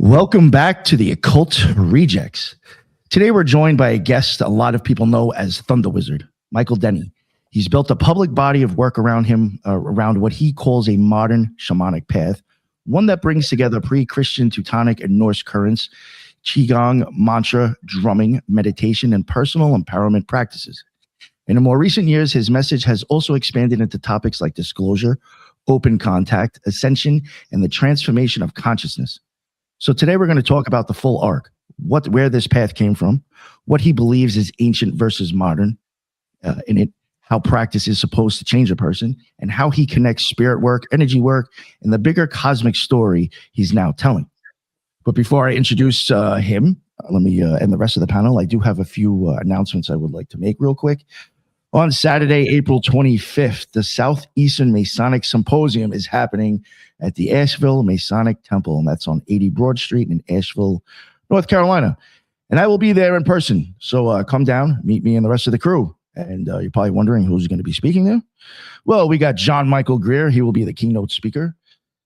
Welcome back to the Occult Rejects. Today we're joined by a guest a lot of people know as ThunderWizard, Michael Denny. He's built a public body of work around him, around what he calls a modern shamanic path, one that brings together pre-Christian Teutonic and Norse currents, Qigong, mantra, drumming, meditation, and personal empowerment practices. In more recent years, his message has also expanded into topics like disclosure, open contact, ascension, and the transformation of consciousness. So today we're going to talk about the full arc, where this path came from, what he believes is ancient versus modern in it, how practice is supposed to change a person, and how he connects spirit work, energy work, and the bigger cosmic story he's now telling. But before I introduce him, let me and the rest of the panel, I do have a few announcements I would like to make real quick. On Saturday, April 25th, the Southeastern Masonic Symposium is happening at the Asheville Masonic Temple, and that's on 80 Broad Street in Asheville, North Carolina. And I will be there in person. So come down, meet me and the rest of the crew. And you're probably wondering who's going to be speaking there. Well, we got John Michael Greer. He will be the keynote speaker.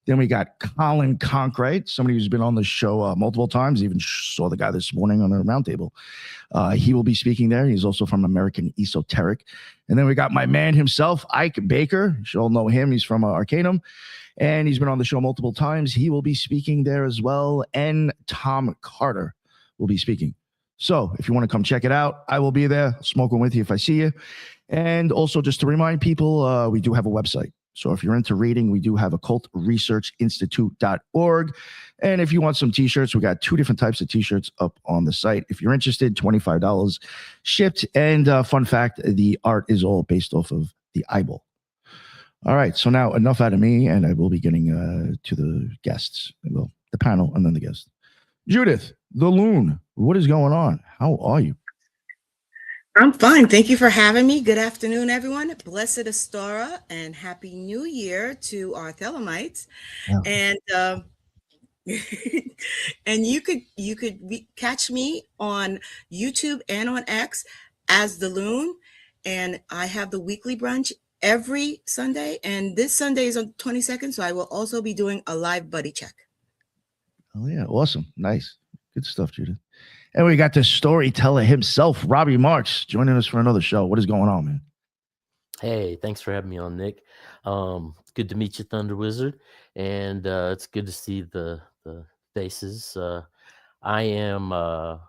Then we got Colin Conkright, somebody who's been on the show multiple times. Even saw the guy this morning on the roundtable. He will be speaking there. He's also from American Esoteric. And then we got my man himself, Ike Baker. You should all know him. He's from Arcanum. And he's been on the show multiple times. He will be speaking there as well. And Tom Carter will be speaking. So if you want to come check it out, I will be there smoking with you if I see you. And also just to remind people, we do have a website. So if you're into reading, we do have occultresearchinstitute.org. And if you want some t-shirts, we got 2 different types of t-shirts up on the site. If you're interested, $25 shipped. And fun fact, the art is all based off of the eyeball. All right. So now enough out of me, and I will be getting to the guests. Well, the panel and then the guests. Judith, the Loon, what is going on? How are you? I'm fine. Thank you for having me. Good afternoon, everyone. Blessed Astora and Happy New Year to our Thelemites. Yeah. And and you could catch me on YouTube and on X as the Loon. And I have the weekly brunch every Sunday. And this Sunday is on the 22nd. So I will also be doing a live buddy check. Oh, yeah. Awesome. Nice. Good stuff, Judith. And we got the storyteller himself, Robbie Marks, joining us for another show. What is going on, man? Hey, thanks for having me on, Nick. Good to meet you, ThunderWizard. And it's good to see the faces. I am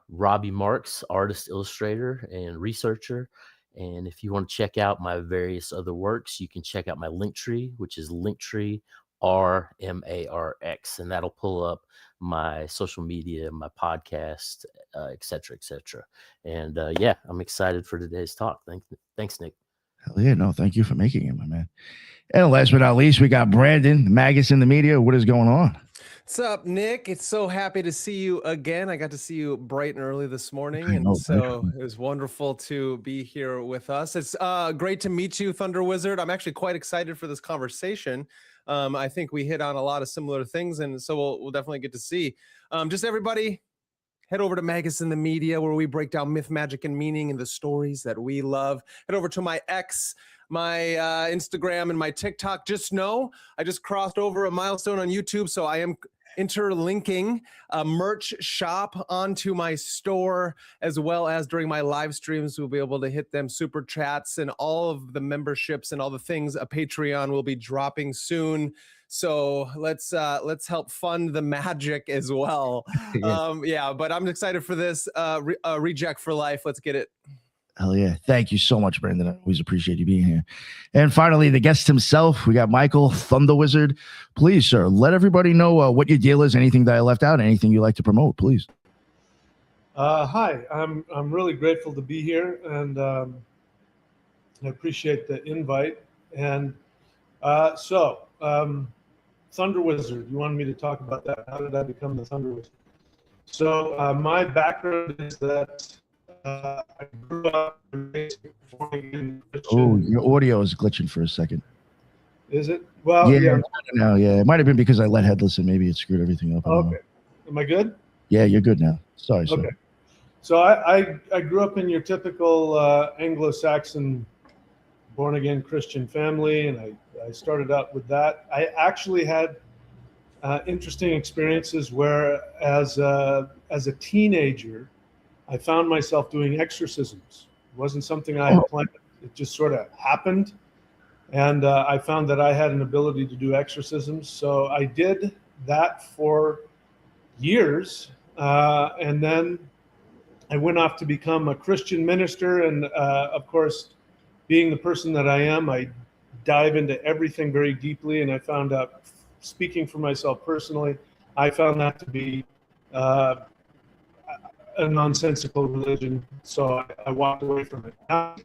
Robbie Marks, artist, illustrator, and researcher. And if you want to check out my various other works, you can check out my Linktree, which is Linktree RMARX, and that'll pull up my social media, my podcast, et cetera, et cetera. And yeah, I'm excited for today's talk. Thanks, Nick. Hell yeah, no, thank you for making it, my man. And last but not least, we got Brandon, Magus in the media. What is going on? What's up, Nick? It's so happy to see you again. I got to see you bright and early this morning, and so it was wonderful to be here with us. It's great to meet you, ThunderWizard. I'm actually quite excited for this conversation. I think we hit on a lot of similar things, and so we'll definitely get to see. Just everybody, head over to Magus in the Media, where we break down myth, magic, and meaning and the stories that we love. Head over to my X, my Instagram, and my TikTok. Just know I just crossed over a milestone on YouTube, so I am interlinking a merch shop onto my store, as well as during my live streams, we'll be able to hit them super chats and all of the memberships and all the things. A Patreon will be dropping soon. So let's help fund the magic as well. Yeah, but I'm excited for this Reject for Life. Let's get it. Hell yeah. Thank you so much, Brandon. I always appreciate you being here. And finally, the guest himself, we got Michael, ThunderWizard. Please, sir, let everybody know what your deal is, anything that I left out, anything you like to promote, please. Hi, I'm really grateful to be here, and I appreciate the invite. And ThunderWizard, you wanted me to talk about that. How did I become the ThunderWizard? So my background is that I grew up in Christian. Oh, your audio is glitching for a second. Is it? Well, yeah. No, yeah. It might have been because I let headless and maybe it screwed everything up. Okay. Am I good? Yeah, you're good now. Sorry. Okay. So I grew up in your typical Anglo-Saxon born-again Christian family, and I started out with that. I actually had interesting experiences where, as a teenager, I found myself doing exorcisms. It wasn't something I had planned. It just sort of happened. And I found that I had an ability to do exorcisms. So I did that for years. And then I went off to become a Christian minister. And of course, being the person that I am, I dive into everything very deeply. And I found out, speaking for myself personally, I found that to be a nonsensical religion. So I walked away from it. Now,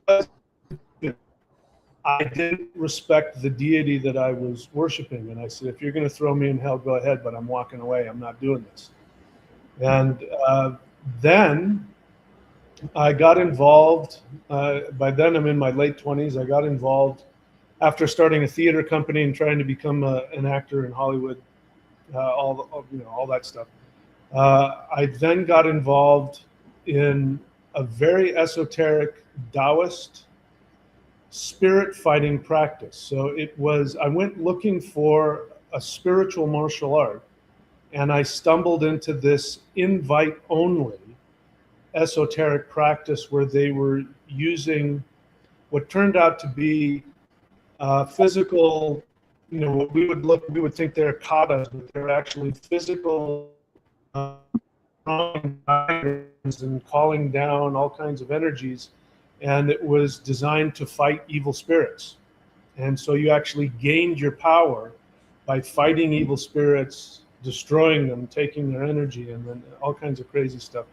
I didn't respect the deity that I was worshiping. And I said, if you're going to throw me in hell, go ahead, but I'm walking away. I'm not doing this. And then I got involved. By then, I'm in my late 20s. I got involved after starting a theater company and trying to become an actor in Hollywood, all that stuff. I then got involved in a very esoteric Taoist spirit fighting practice. So I went looking for a spiritual martial art, and I stumbled into this invite only esoteric practice where they were using what turned out to be physical, what we would think they're katas, but they're actually physical and calling down all kinds of energies. And it was designed to fight evil spirits. And so you actually gained your power by fighting evil spirits, destroying them, taking their energy, and then all kinds of crazy stuff.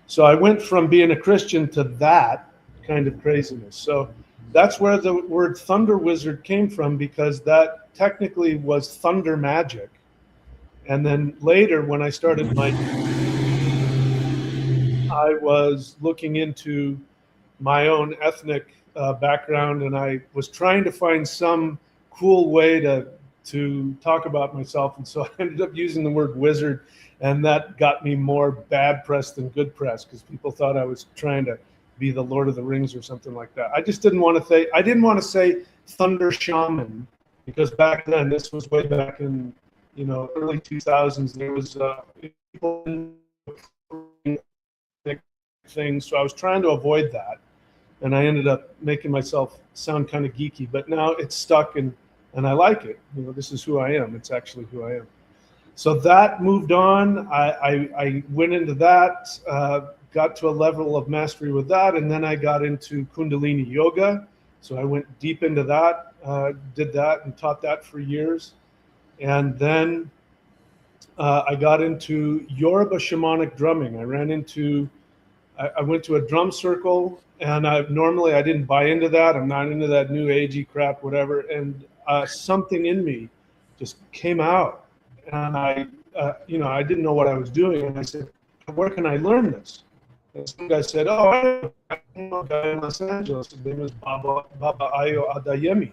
So I went from being a Christian to that kind of craziness. So that's where the word ThunderWizard came from, because that technically was thunder magic. And then later, when I started I was looking into my own ethnic background, and I was trying to find some cool way to talk about myself. And so I ended up using the word wizard, and that got me more bad press than good press, because people thought I was trying to be the Lord of the Rings or something like that. I just didn't want to say, I didn't want to say thunder shaman, because back then, this was way back in, early 2000s, there was people things. So I was trying to avoid that. And I ended up making myself sound kind of geeky, but now it's stuck, and I like it. This is who I am. It's actually who I am. So that moved on. I went into that, got to a level of mastery with that, and then I got into Kundalini yoga. So I went deep into that, did that and taught that for years. And then I got into Yoruba shamanic drumming. I went to a drum circle, and I didn't buy into that. I'm not into that new agey crap, whatever. And something in me just came out, and I didn't know what I was doing. And I said, where can I learn this? And some guy said, I know a guy in Los Angeles. His name is Baba Ayo Adayemi.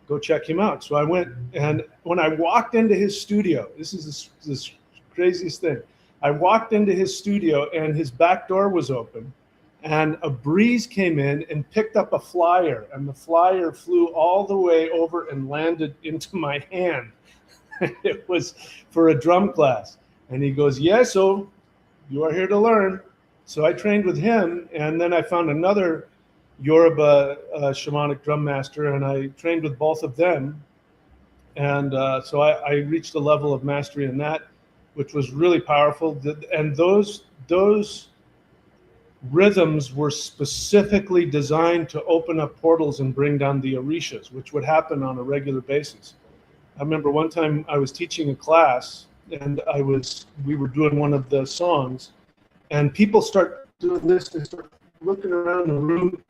Go check him out. So I went, and when I walked into his studio, this is this craziest thing. I walked into his studio, and his back door was open, and a breeze came in and picked up a flyer, and the flyer flew all the way over and landed into my hand. It was for a drum class. And he goes, yes, so you are here to learn. So I trained with him, and then I found another Yoruba shamanic drum master, and I trained with both of them. And so I reached a level of mastery in that, which was really powerful. And those rhythms were specifically designed to open up portals and bring down the orishas, which would happen on a regular basis. I remember one time I was teaching a class, and we were doing one of the songs, and people start doing this. They start looking around the room,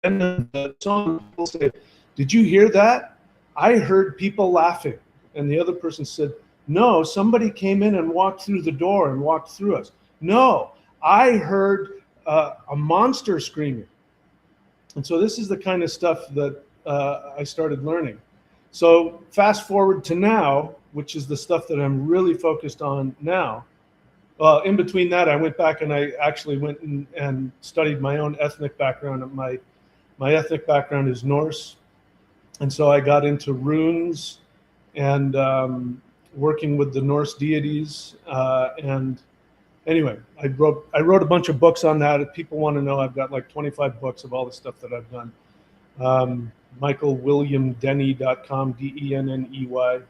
and the song, people say, did you hear that? I heard people laughing. And the other person said, no, somebody came in and walked through the door and walked through us. No, I heard a monster screaming. And so this is the kind of stuff that I started learning. So fast forward to now, which is the stuff that I'm really focused on now. In between that, I went back and I actually went and studied my own ethnic background. My ethnic background is Norse. And so I got into runes and working with the Norse deities. And anyway, I wrote a bunch of books on that. If people want to know, I've got like 25 books of all the stuff that I've done. MichaelWilliamDenny.com, DENNEY.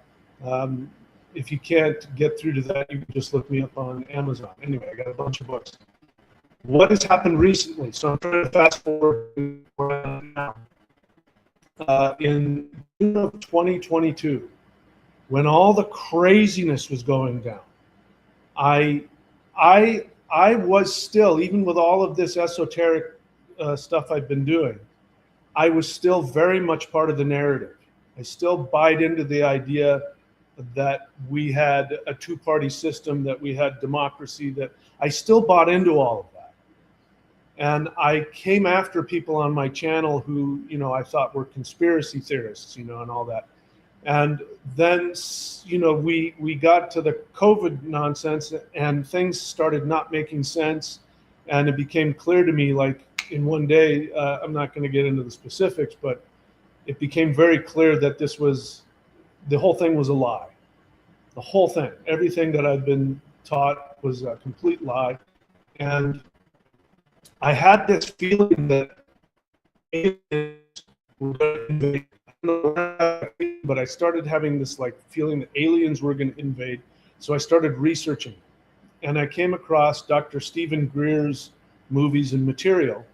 If you can't get through to that, you can just look me up on Amazon. Anyway, I got a bunch of books. What has happened recently? So I'm trying to fast forward to where I am now. In June of 2022, when all the craziness was going down, I was still, even with all of this esoteric stuff I've been doing, I was still very much part of the narrative. I still bought into the idea that we had a two-party system, that we had democracy, that I still bought into all of that. And I came after people on my channel who, you know, I thought were conspiracy theorists, you know, and all that. And then, you know, we got to the COVID nonsense and things started not making sense. And it became clear to me, like in one day, I'm not going to get into the specifics, but it became very clear that this was, the whole thing was a lie. The whole thing, everything that I've been taught was a complete lie. And I had this feeling that aliens were going to invade. But I started having this like feeling that aliens were going to invade. So I started researching. And I came across Dr. Stephen Greer's movies and material.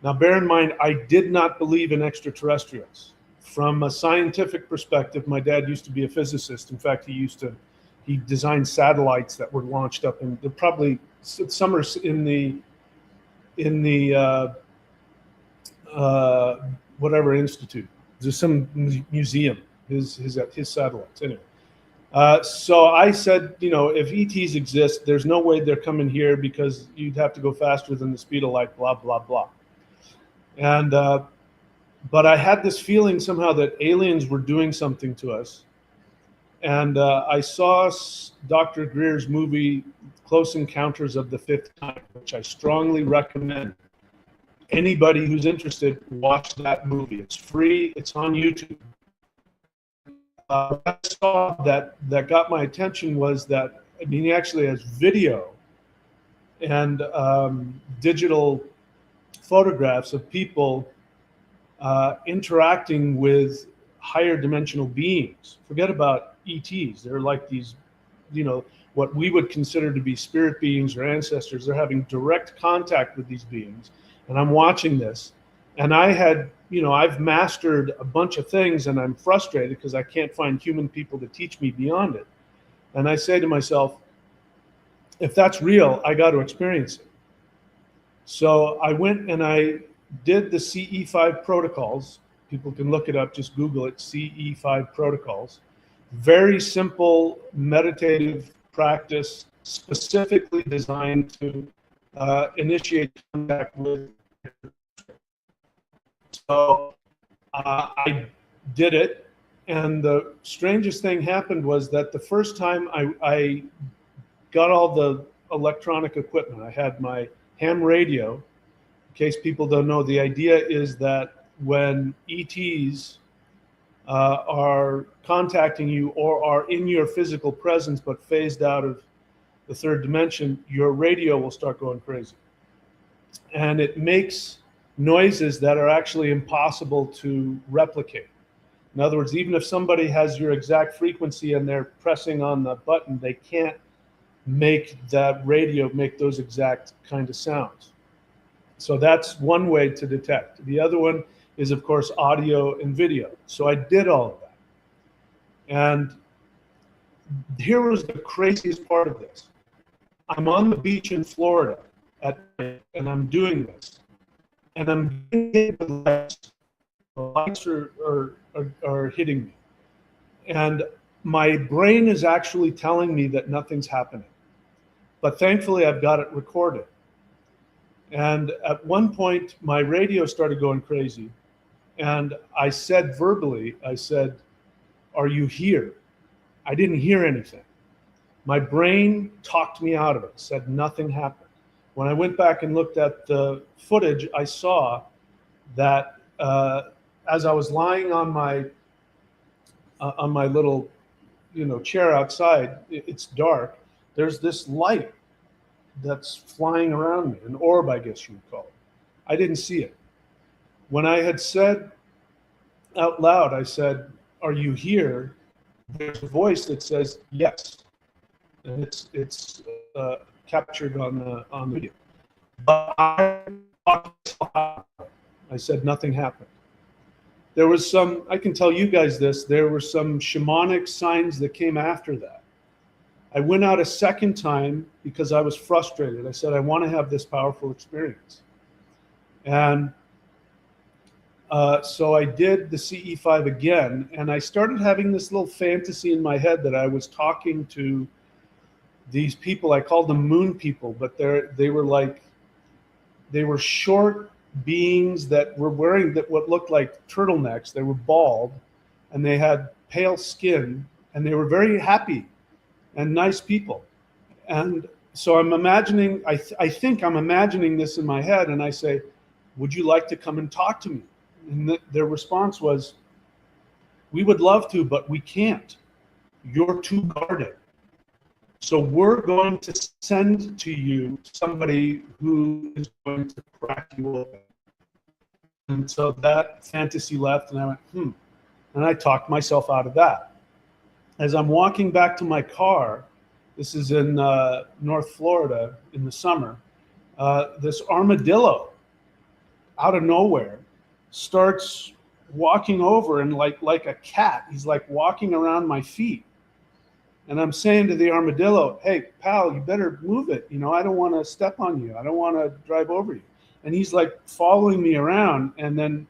Now, bear in mind, I did not believe in extraterrestrials. From a scientific perspective, my dad used to be a physicist. In fact, he designed satellites that were launched up in probably some are in the whatever institute. There's some museum, his satellites. Anyway, so I said, you know, if ETs exist, there's no way they're coming here because you'd have to go faster than the speed of light, blah, blah, blah. And, but I had this feeling somehow that aliens were doing something to us. And I saw Dr. Greer's movie, Close Encounters of the Fifth Kind, which I strongly recommend. Anybody who's interested, watch that movie. It's free. It's on YouTube. What I saw that got my attention was that, I mean, he actually has video and digital photographs of people interacting with higher dimensional beings. Forget about ETs. They're like these, you know, what we would consider to be spirit beings or ancestors. They're having direct contact with these beings. And I'm watching this, and I had, you know, I've mastered a bunch of things, and I'm frustrated because I can't find human people to teach me beyond it. And I say to myself, if that's real, I got to experience it. So I went and I did the CE5 protocols. People can look it up, just Google it, CE5 protocols. Very simple meditative practice, specifically designed to initiate contact with. So I did it, and the strangest thing happened was that the first time I got all the electronic equipment. I had my ham radio. In case people don't know, the idea is that when ETs are contacting you or are in your physical presence but phased out of the third dimension, your radio will start going crazy. And it makes noises that are actually impossible to replicate. In other words, even if somebody has your exact frequency and they're pressing on the button, they can't make that radio make those exact kind of sounds. So that's one way to detect. The other one is, of course, audio and video. So I did all of that. And here was the craziest part of this. I'm on the beach in Florida and I'm doing this. And I'm getting hit with lights. The lights are hitting me. And my brain is actually telling me that nothing's happening. But thankfully, I've got it recorded. And at one point, my radio started going crazy. And I said verbally, I said, "Are you here?" I didn't hear anything. My brain talked me out of it, said nothing happened. When I went back and looked at the footage, I saw that as I was lying on my little chair outside. It's dark. There's this light that's flying around me, an orb, I guess you would call it. I didn't see it. When I had said out loud, I said, "Are you here?" There's a voice that says yes, and it's captured on the video. But I said nothing happened. There was some, I can tell you guys this, there were some shamanic signs that came after that. I went out a second time because I was frustrated. I said, I want to have this powerful experience. And so I did the CE5 again, and I started having this little fantasy in my head that I was talking to these people. I called them moon people, but they were short beings that were wearing what looked like turtlenecks. They were bald, and they had pale skin, and they were very happy and nice people. And so I'm imagining, I think I'm imagining this in my head, and I say, would you like to come and talk to me? And their response was, we would love to, but we can't. You're too guarded. So we're going to send to you somebody who is going to crack you open. And so that fantasy left, and I went, and I talked myself out of that. As I'm walking back to my car, this is in North Florida in the summer, this armadillo out of nowhere starts walking over, and like a cat, he's like walking around my feet. And I'm saying to the armadillo, hey, pal, you better move it. I don't want to step on you. I don't want to drive over you. And he's like following me around. And then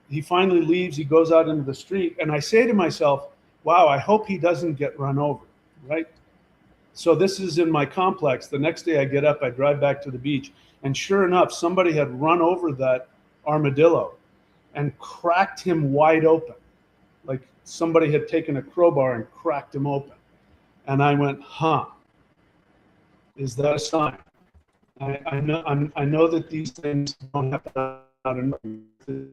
he finally leaves. He goes out into the street. And I say to myself, wow, I hope he doesn't get run over, right? So this is in my complex. The next day I get up, I drive back to the beach. And sure enough, somebody had run over that armadillo and cracked him wide open. Like somebody had taken a crowbar and cracked him open. And I went, is that a sign? I know that these things don't happen out of nowhere.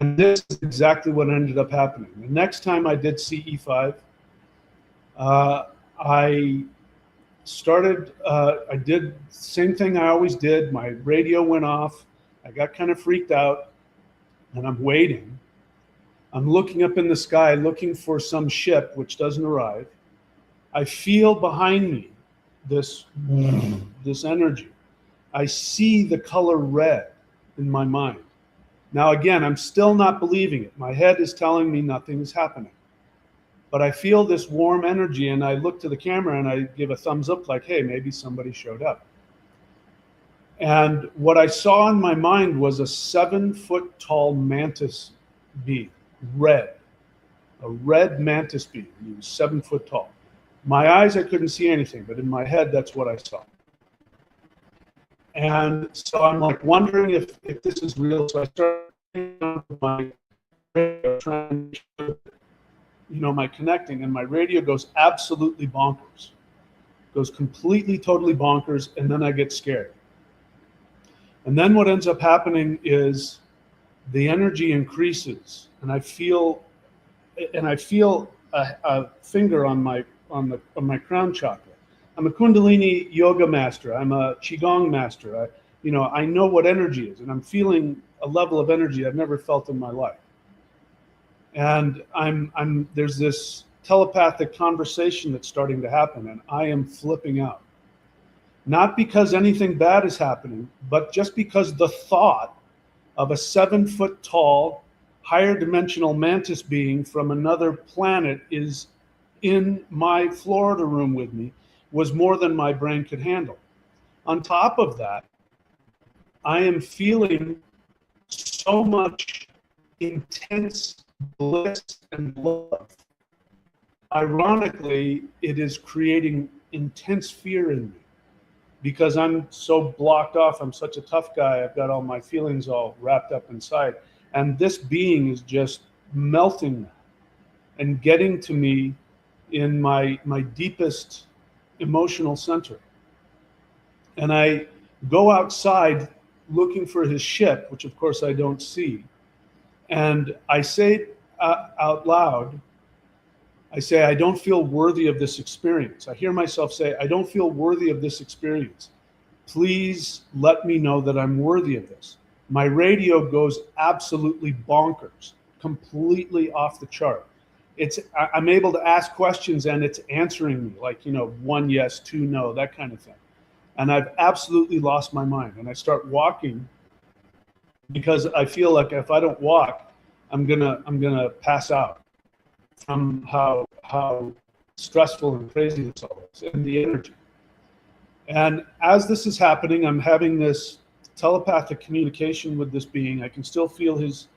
And this is exactly what ended up happening. The next time I did CE5, I started, I did the same thing I always did. My radio went off. I got kind of freaked out, and I'm waiting. I'm looking up in the sky, looking for some ship, which doesn't arrive. I feel behind me this energy. I see the color red in my mind. Now, again, I'm still not believing it. My head is telling me nothing is happening. But I feel this warm energy, and I look to the camera and I give a thumbs up like, hey, maybe somebody showed up. And what I saw in my mind was a 7-foot-tall mantis bee, red, a red mantis bee. He was 7 foot tall. My eyes, I couldn't see anything, but in my head, that's what I saw. And so I'm like wondering if this is real. So I started my radio, trying to, my connecting, and my radio goes absolutely bonkers, goes completely, totally bonkers, and then I get scared. And then what ends up happening is the energy increases, and I feel a finger on my crown chakra. I'm a Kundalini yoga master. I'm a Qigong master. I know what energy is, and I'm feeling a level of energy I've never felt in my life. And there's this telepathic conversation that's starting to happen, and I am flipping out. Not because anything bad is happening, but just because the thought of a 7-foot-tall, higher dimensional mantis being from another planet is in my Florida room with me was more than my brain could handle. On top of that, I am feeling so much intense bliss and love. Ironically, it is creating intense fear in me because I'm so blocked off. I'm such a tough guy. I've got all my feelings all wrapped up inside. And this being is just melting that and getting to me in my deepest emotional center. And I go outside looking for his ship, which of course I don't see. And I say out loud, I say, I don't feel worthy of this experience. I hear myself say, I don't feel worthy of this experience. Please let me know that I'm worthy of this. My radio goes absolutely bonkers, completely off the chart. I'm able to ask questions and it's answering me, like, 1 yes, 2 no, that kind of thing. And I've absolutely lost my mind. And I start walking because I feel like if I don't walk, I'm gonna pass out from how stressful and crazy this all is, and the energy. And as this is happening, I'm having this telepathic communication with this being. I can still feel his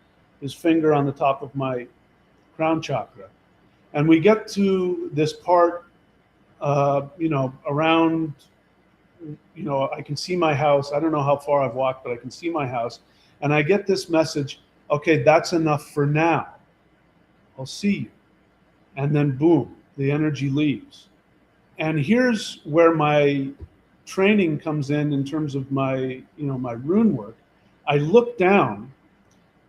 finger on the top of my crown chakra. And we get to this part, around, I can see my house. I don't know how far I've walked, but I can see my house. And I get this message, okay, that's enough for now. I'll see you. And then boom, the energy leaves. And here's where my training comes in terms of my rune work. I look down,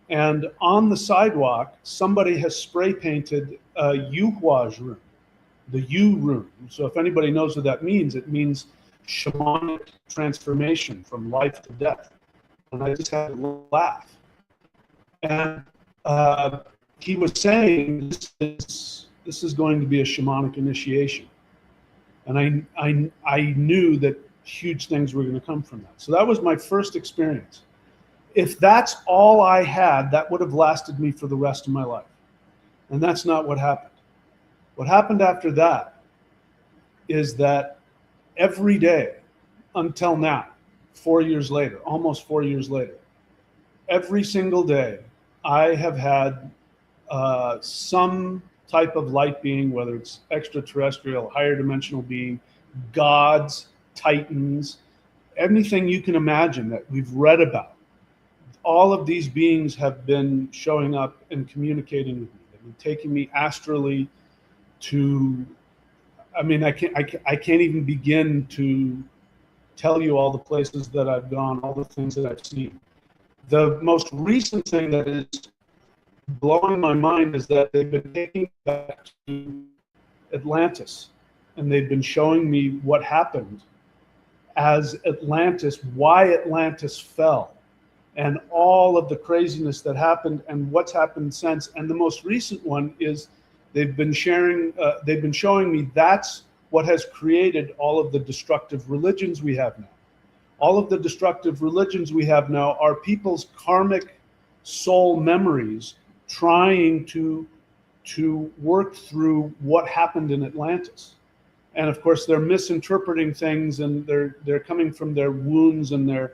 and on the sidewalk, somebody has spray painted a Yuhuaj rune, the Yu rune. So if anybody knows what that means, it means shamanic transformation from life to death. And I just had to laugh. And he was saying, this is going to be a shamanic initiation. And I knew that huge things were going to come from that. So that was my first experience. If that's all I had, that would have lasted me for the rest of my life. And that's not what happened. What happened after that is that every day until now, 4 years later, almost 4 years later, every single day, I have had some type of light being, whether it's extraterrestrial, higher dimensional being, gods, titans, anything you can imagine that we've read about. All of these beings have been showing up and communicating with me. They've been taking me astrally to, I can't even begin to tell you all the places that I've gone, all the things that I've seen. The most recent thing that is blowing my mind is that they've been taking me back to Atlantis, and they've been showing me what happened as Atlantis, why Atlantis fell, and all of the craziness that happened and what's happened since. And the most recent one is they've been showing me that's what has created all of the destructive religions we have now. All of the destructive religions we have now are people's karmic soul memories trying to work through what happened in Atlantis. And of course, they're misinterpreting things, and they're coming from their wounds, and they're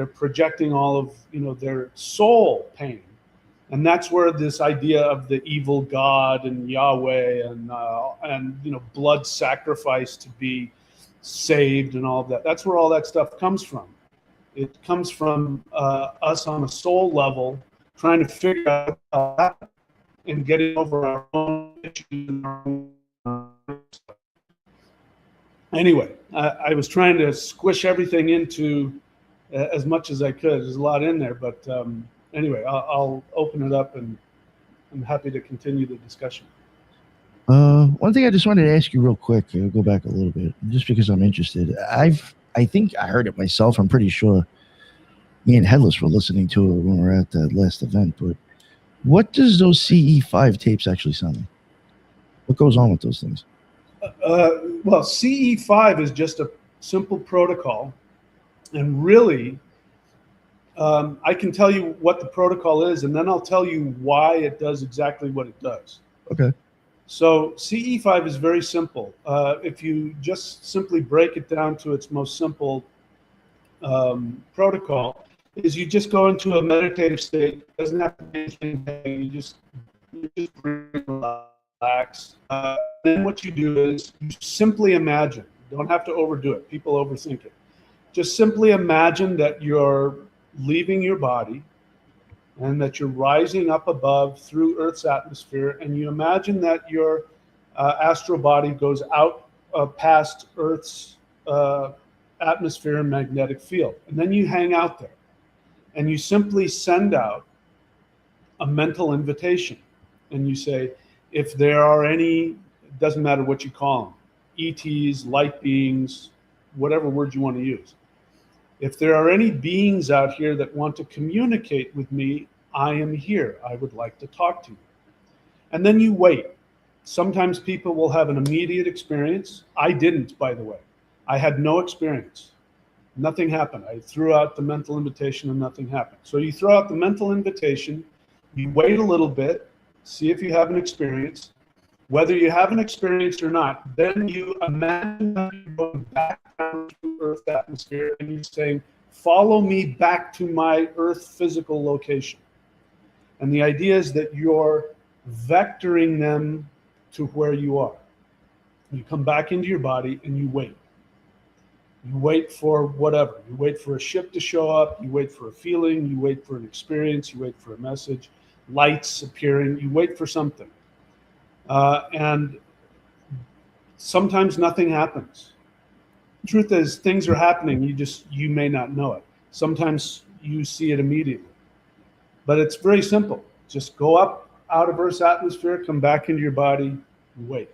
projecting all of their soul pain. And that's where this idea of the evil God and Yahweh and blood sacrifice to be saved and all of that. That's where all that stuff comes from. It comes from us on a soul level trying to figure out how that happened and getting over our own issues and our own stuff. Anyway, I was trying to squish everything into as much as I could. There's a lot in there, but anyway, I'll open it up, and I'm happy to continue the discussion. One thing I just wanted to ask you real quick, I'll go back a little bit, just because I'm interested. I think I heard it myself. I'm pretty sure me and Headless were listening to it when we were at that last event, but what does those CE5 tapes actually sound like? What goes on with those things? Well, CE5 is just a simple protocol, and really, I can tell you what the protocol is, and then I'll tell you why it does exactly what it does. Okay. So CE5 is very simple. If you just simply break it down to its most simple protocol, is you just go into a meditative state. It doesn't have to be anything. You just breathe, relax. Then what you do is you simply imagine. You don't have to overdo it. People overthink it. Just simply imagine that you're leaving your body and that you're rising up above through Earth's atmosphere, and you imagine that your astral body goes out past Earth's atmosphere and magnetic field. And then you hang out there, and you simply send out a mental invitation. And you say, if there are any doesn't matter what you call them, ETs, light beings, whatever word you want to use. If there are any beings out here that want to communicate with me, I am here. I would like to talk to you. And then you wait. Sometimes people will have an immediate experience. I didn't, by the way. I had no experience. Nothing happened. I threw out the mental invitation and nothing happened. So you throw out the mental invitation, you wait a little bit, see if you have an experience. Whether you have an experience or not, then you imagine that you're going back down to Earth atmosphere and you're saying, follow me back to my Earth physical location. And the idea is that you're vectoring them to where you are. You come back into your body and you wait. You wait for whatever. You wait for a ship to show up. You wait for a feeling. You wait for an experience. You wait for a message. Lights appearing. You wait for something. And sometimes nothing happens. Truth is, things are happening. You may not know it. Sometimes you see it immediately. But it's very simple. Just go up out of Earth's atmosphere, come back into your body, and wait.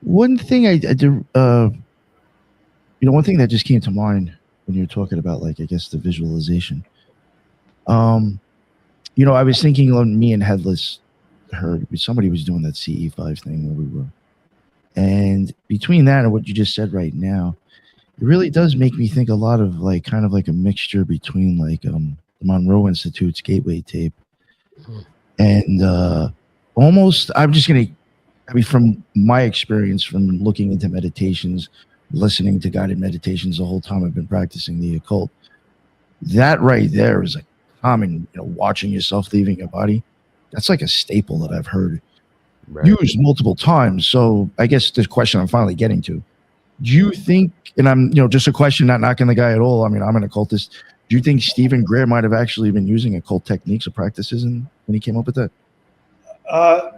One thing I do, one thing that just came to mind when you were talking about, like, I guess the visualization. I was thinking on me and Headless heard somebody was doing that CE5 thing where we were. And between that and what you just said right now, it really does make me think a lot of kind of like a mixture between the Monroe Institute's Gateway tape and almost, from my experience from looking into meditations, listening to guided meditations the whole time I've been practicing the occult, that right there is a common, watching yourself leaving your body. That's like a staple that I've heard used multiple times. So I guess the question I'm finally getting to, do you think, and I'm, just a question, not knocking the guy at all. I mean, I'm an occultist. Do you think Stephen Greer might have actually been using occult techniques or practices when he came up with that?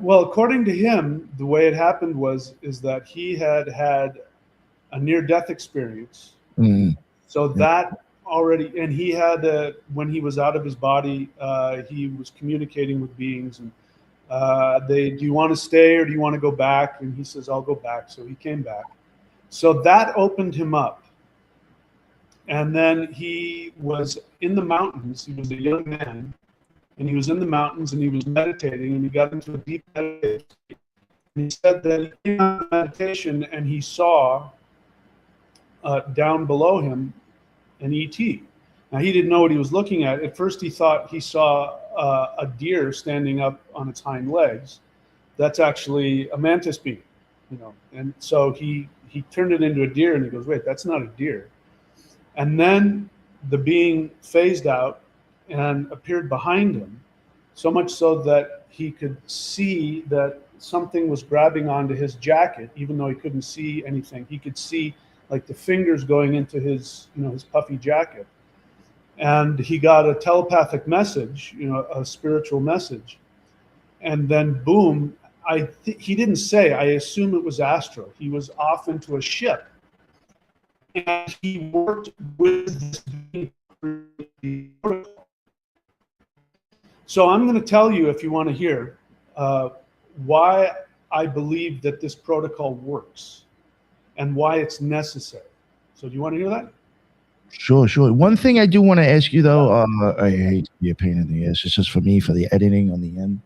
Well, according to him, the way it happened is that he had a near-death experience. So that already, and he had when he was out of his body, he was communicating with beings, and do you want to stay or do you want to go back? And he says, I'll go back. So he came back. So that opened him up. And then he was in the mountains. He was a young man, and he was in the mountains and he was meditating, and he got into a deep meditation. And he said that he came out of meditation and he saw down below him an ET. Now, he didn't know what he was looking at. At first, he thought he saw a deer standing up on its hind legs. That's actually a mantis being, And so he turned it into a deer, and he goes, wait, that's not a deer. And then the being phased out and appeared behind him, so much so that he could see that something was grabbing onto his jacket, even though he couldn't see anything. He could see like the fingers going into his, his puffy jacket. And he got a telepathic message, a spiritual message. And then boom, he didn't say, I assume it was astral. He was off into a ship. And he worked with this being. So I'm going to tell you, if you want to hear, why I believe that this protocol works and why it's necessary. So do you want to hear that? Sure. One thing I do want to ask you, though, I hate to be a pain in the ass. It's just for me, for the editing on the end.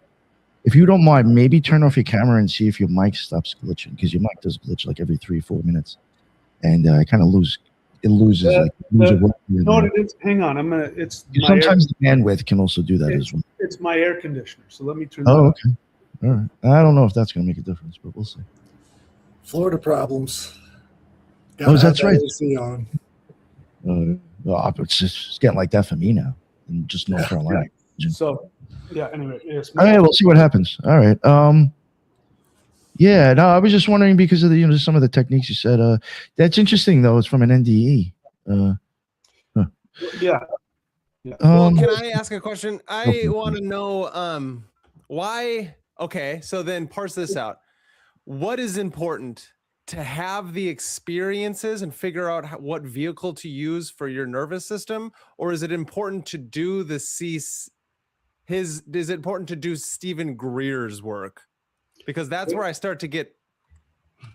If you don't mind, maybe turn off your camera and see if your mic stops glitching, because your mic does glitch like every 3-4 minutes. And I kind of loses what it is. Hang on, sometimes the bandwidth can also do that as well. It's my air conditioner, so let me turn that off. Okay. All right. I don't know if that's going to make a difference, but we'll see. Florida problems. That's right. AC on. It's getting like that for me now, in just North Carolina. So, yeah. Anyway, yes. All right, we'll see what happens. All right. Yeah. No, I was just wondering because of the some of the techniques you said. That's interesting, though. It's from an NDE. Yeah. Well, can I ask a question? I want to know why. Okay, so then parse this out. What is important? To have the experiences and figure out what vehicle to use for your nervous system, or is it important to do is it important to do Stephen Greer's work? Because that's where I start to get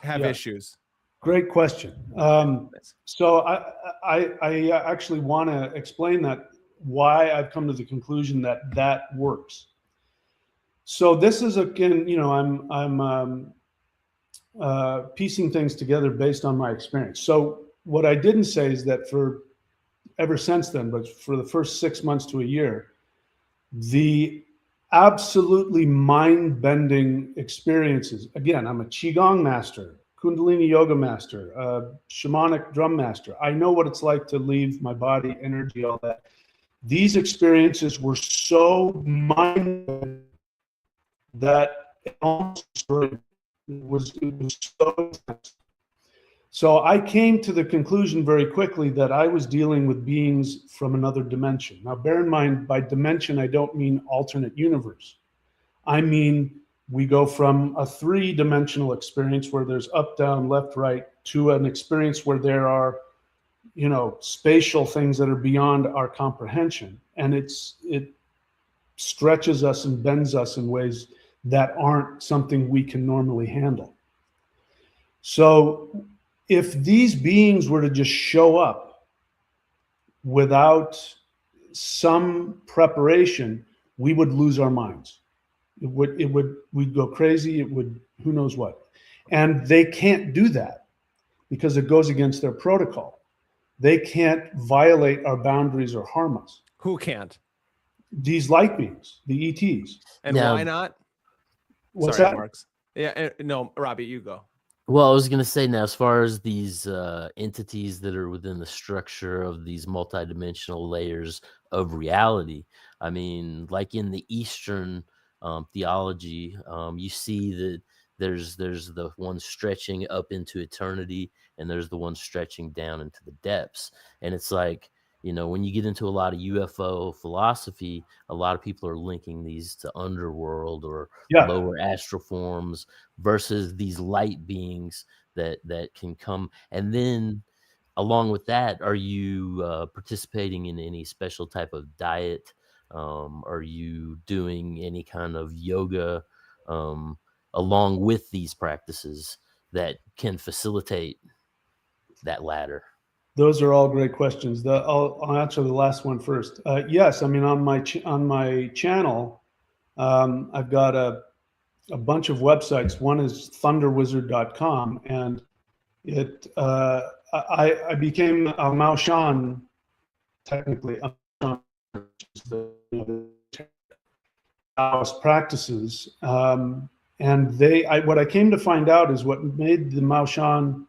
have Yeah. issues? Great question. Nice. So I actually want to explain that, why I've come to the conclusion that that works. So this is, again, I'm piecing things together based on my experience. So what I didn't say is that for ever since then, but for the first 6 months to a year, the absolutely mind-bending experiences. Again, I'm a Qigong master, Kundalini yoga master, shamanic drum master. I know what it's like to leave my body, energy, all that. These experiences were so mind-bending that it almost was so intense. So I came to the conclusion very quickly that I was dealing with beings from another dimension. Now, bear in mind, by dimension, I don't mean alternate universe. I mean, we go from a 3-dimensional experience where there's up, down, left, right, to an experience where there are, spatial things that are beyond our comprehension. And it stretches us and bends us in ways that aren't something we can normally handle. So if these beings were to just show up without some preparation, we would lose our minds. We'd go crazy. Who knows what? And they can't do that because it goes against their protocol. They can't violate our boundaries or harm us. Who can't? These light beings, the ETs. And Now- why not? What's Sorry, that? Marks. Yeah, no, Robbie, you go. Well, I was going to say now, as far as these entities that are within the structure of these multidimensional layers of reality, I mean, like in the Eastern theology, you see that there's the one stretching up into eternity, and there's the one stretching down into the depths. And it's like, when you get into a lot of UFO philosophy, a lot of people are linking these to underworld or lower astral forms versus these light beings that can come. And then along with that, are you participating in any special type of diet? Are you doing any kind of yoga along with these practices that can facilitate that ladder? Those are all great questions. I'll answer the last one first. Yes, I mean, on my channel, I've got a bunch of websites. One is ThunderWizard.com, and I became a Maoshan, technically, which is the Taoist practices. And what I came to find out is what made the Maoshan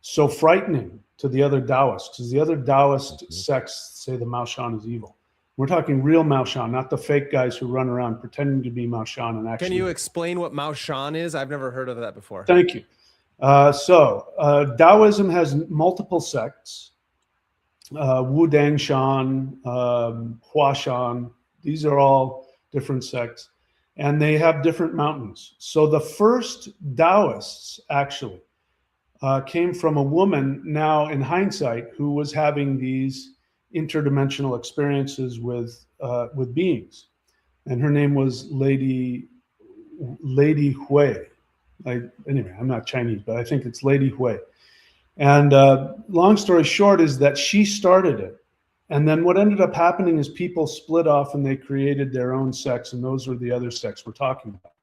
so frightening to the other Taoists, because the other Taoist sects say the Maoshan is evil. We're talking real Maoshan, not the fake guys who run around pretending to be Maoshan and actually. Can you explain what Maoshan is? I've never heard of that before. Thank you. Taoism has multiple sects. Wu Dang Shan, Hua Shan. These are all different sects, and they have different mountains. So the first Taoists actually came from a woman, now in hindsight, who was having these interdimensional experiences with beings, and her name was Lady Hui. Anyway, I'm not Chinese, but I think it's Lady Hui. And long story short is that she started it, and then what ended up happening is people split off and they created their own sects, and those were the other sects we're talking about.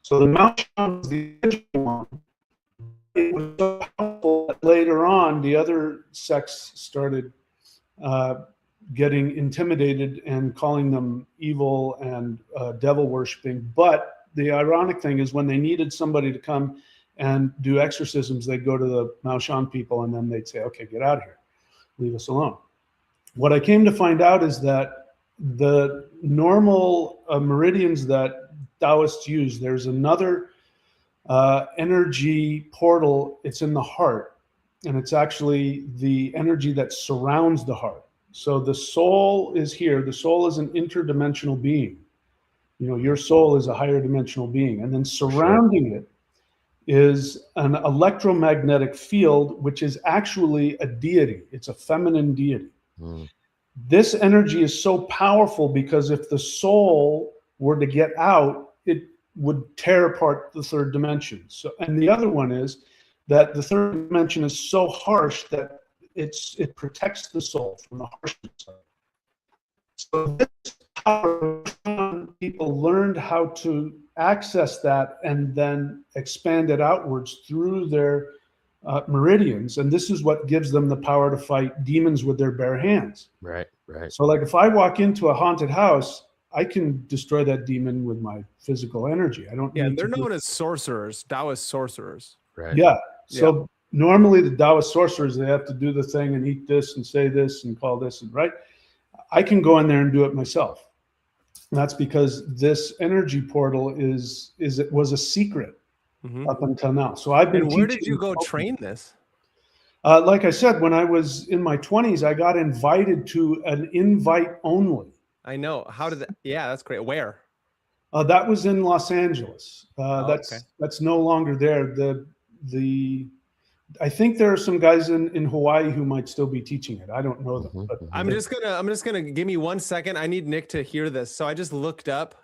So the Maoshan was the original one. It was so powerful that later on, the other sects started getting intimidated and calling them evil and devil worshipping. But the ironic thing is, when they needed somebody to come and do exorcisms, they'd go to the Maoshan people, and then they'd say, "Okay, get out of here, leave us alone." What I came to find out is that the normal meridians that Taoists use, there's another energy portal. It's in the heart, and it's actually the energy that surrounds the heart. So the soul is here. The soul is an interdimensional being. Your soul is a higher dimensional being, and then surrounding it is an electromagnetic field, which is actually a deity. It's a feminine deity. This energy is so powerful because if the soul were to get out, it would tear apart the third dimension. So, and the other one is that the third dimension is so harsh that it protects the soul from the harshness of it. So this power, people learned how to access that and then expand it outwards through their meridians, and this is what gives them the power to fight demons with their bare hands. Right, right. So like if I walk into a haunted house, I can destroy that demon with my physical energy. I don't need they're to known as sorcerers, Taoist sorcerers. Right. Yeah. So normally the Taoist sorcerers, they have to do the thing and eat this and say this and call this, and right? I can go in there and do it myself. And that's because this energy portal was a secret up until now. So I've been. And where did you go train this? Like I said, when I was in my 20s, I got invited to an invite only. I know. How did that? Yeah, that's great. Where? That was in Los Angeles. Okay. That's no longer there. I think there are some guys in Hawaii who might still be teaching it. I don't know them. But I'm just gonna give me 1 second. I need Nick to hear this. So I just looked up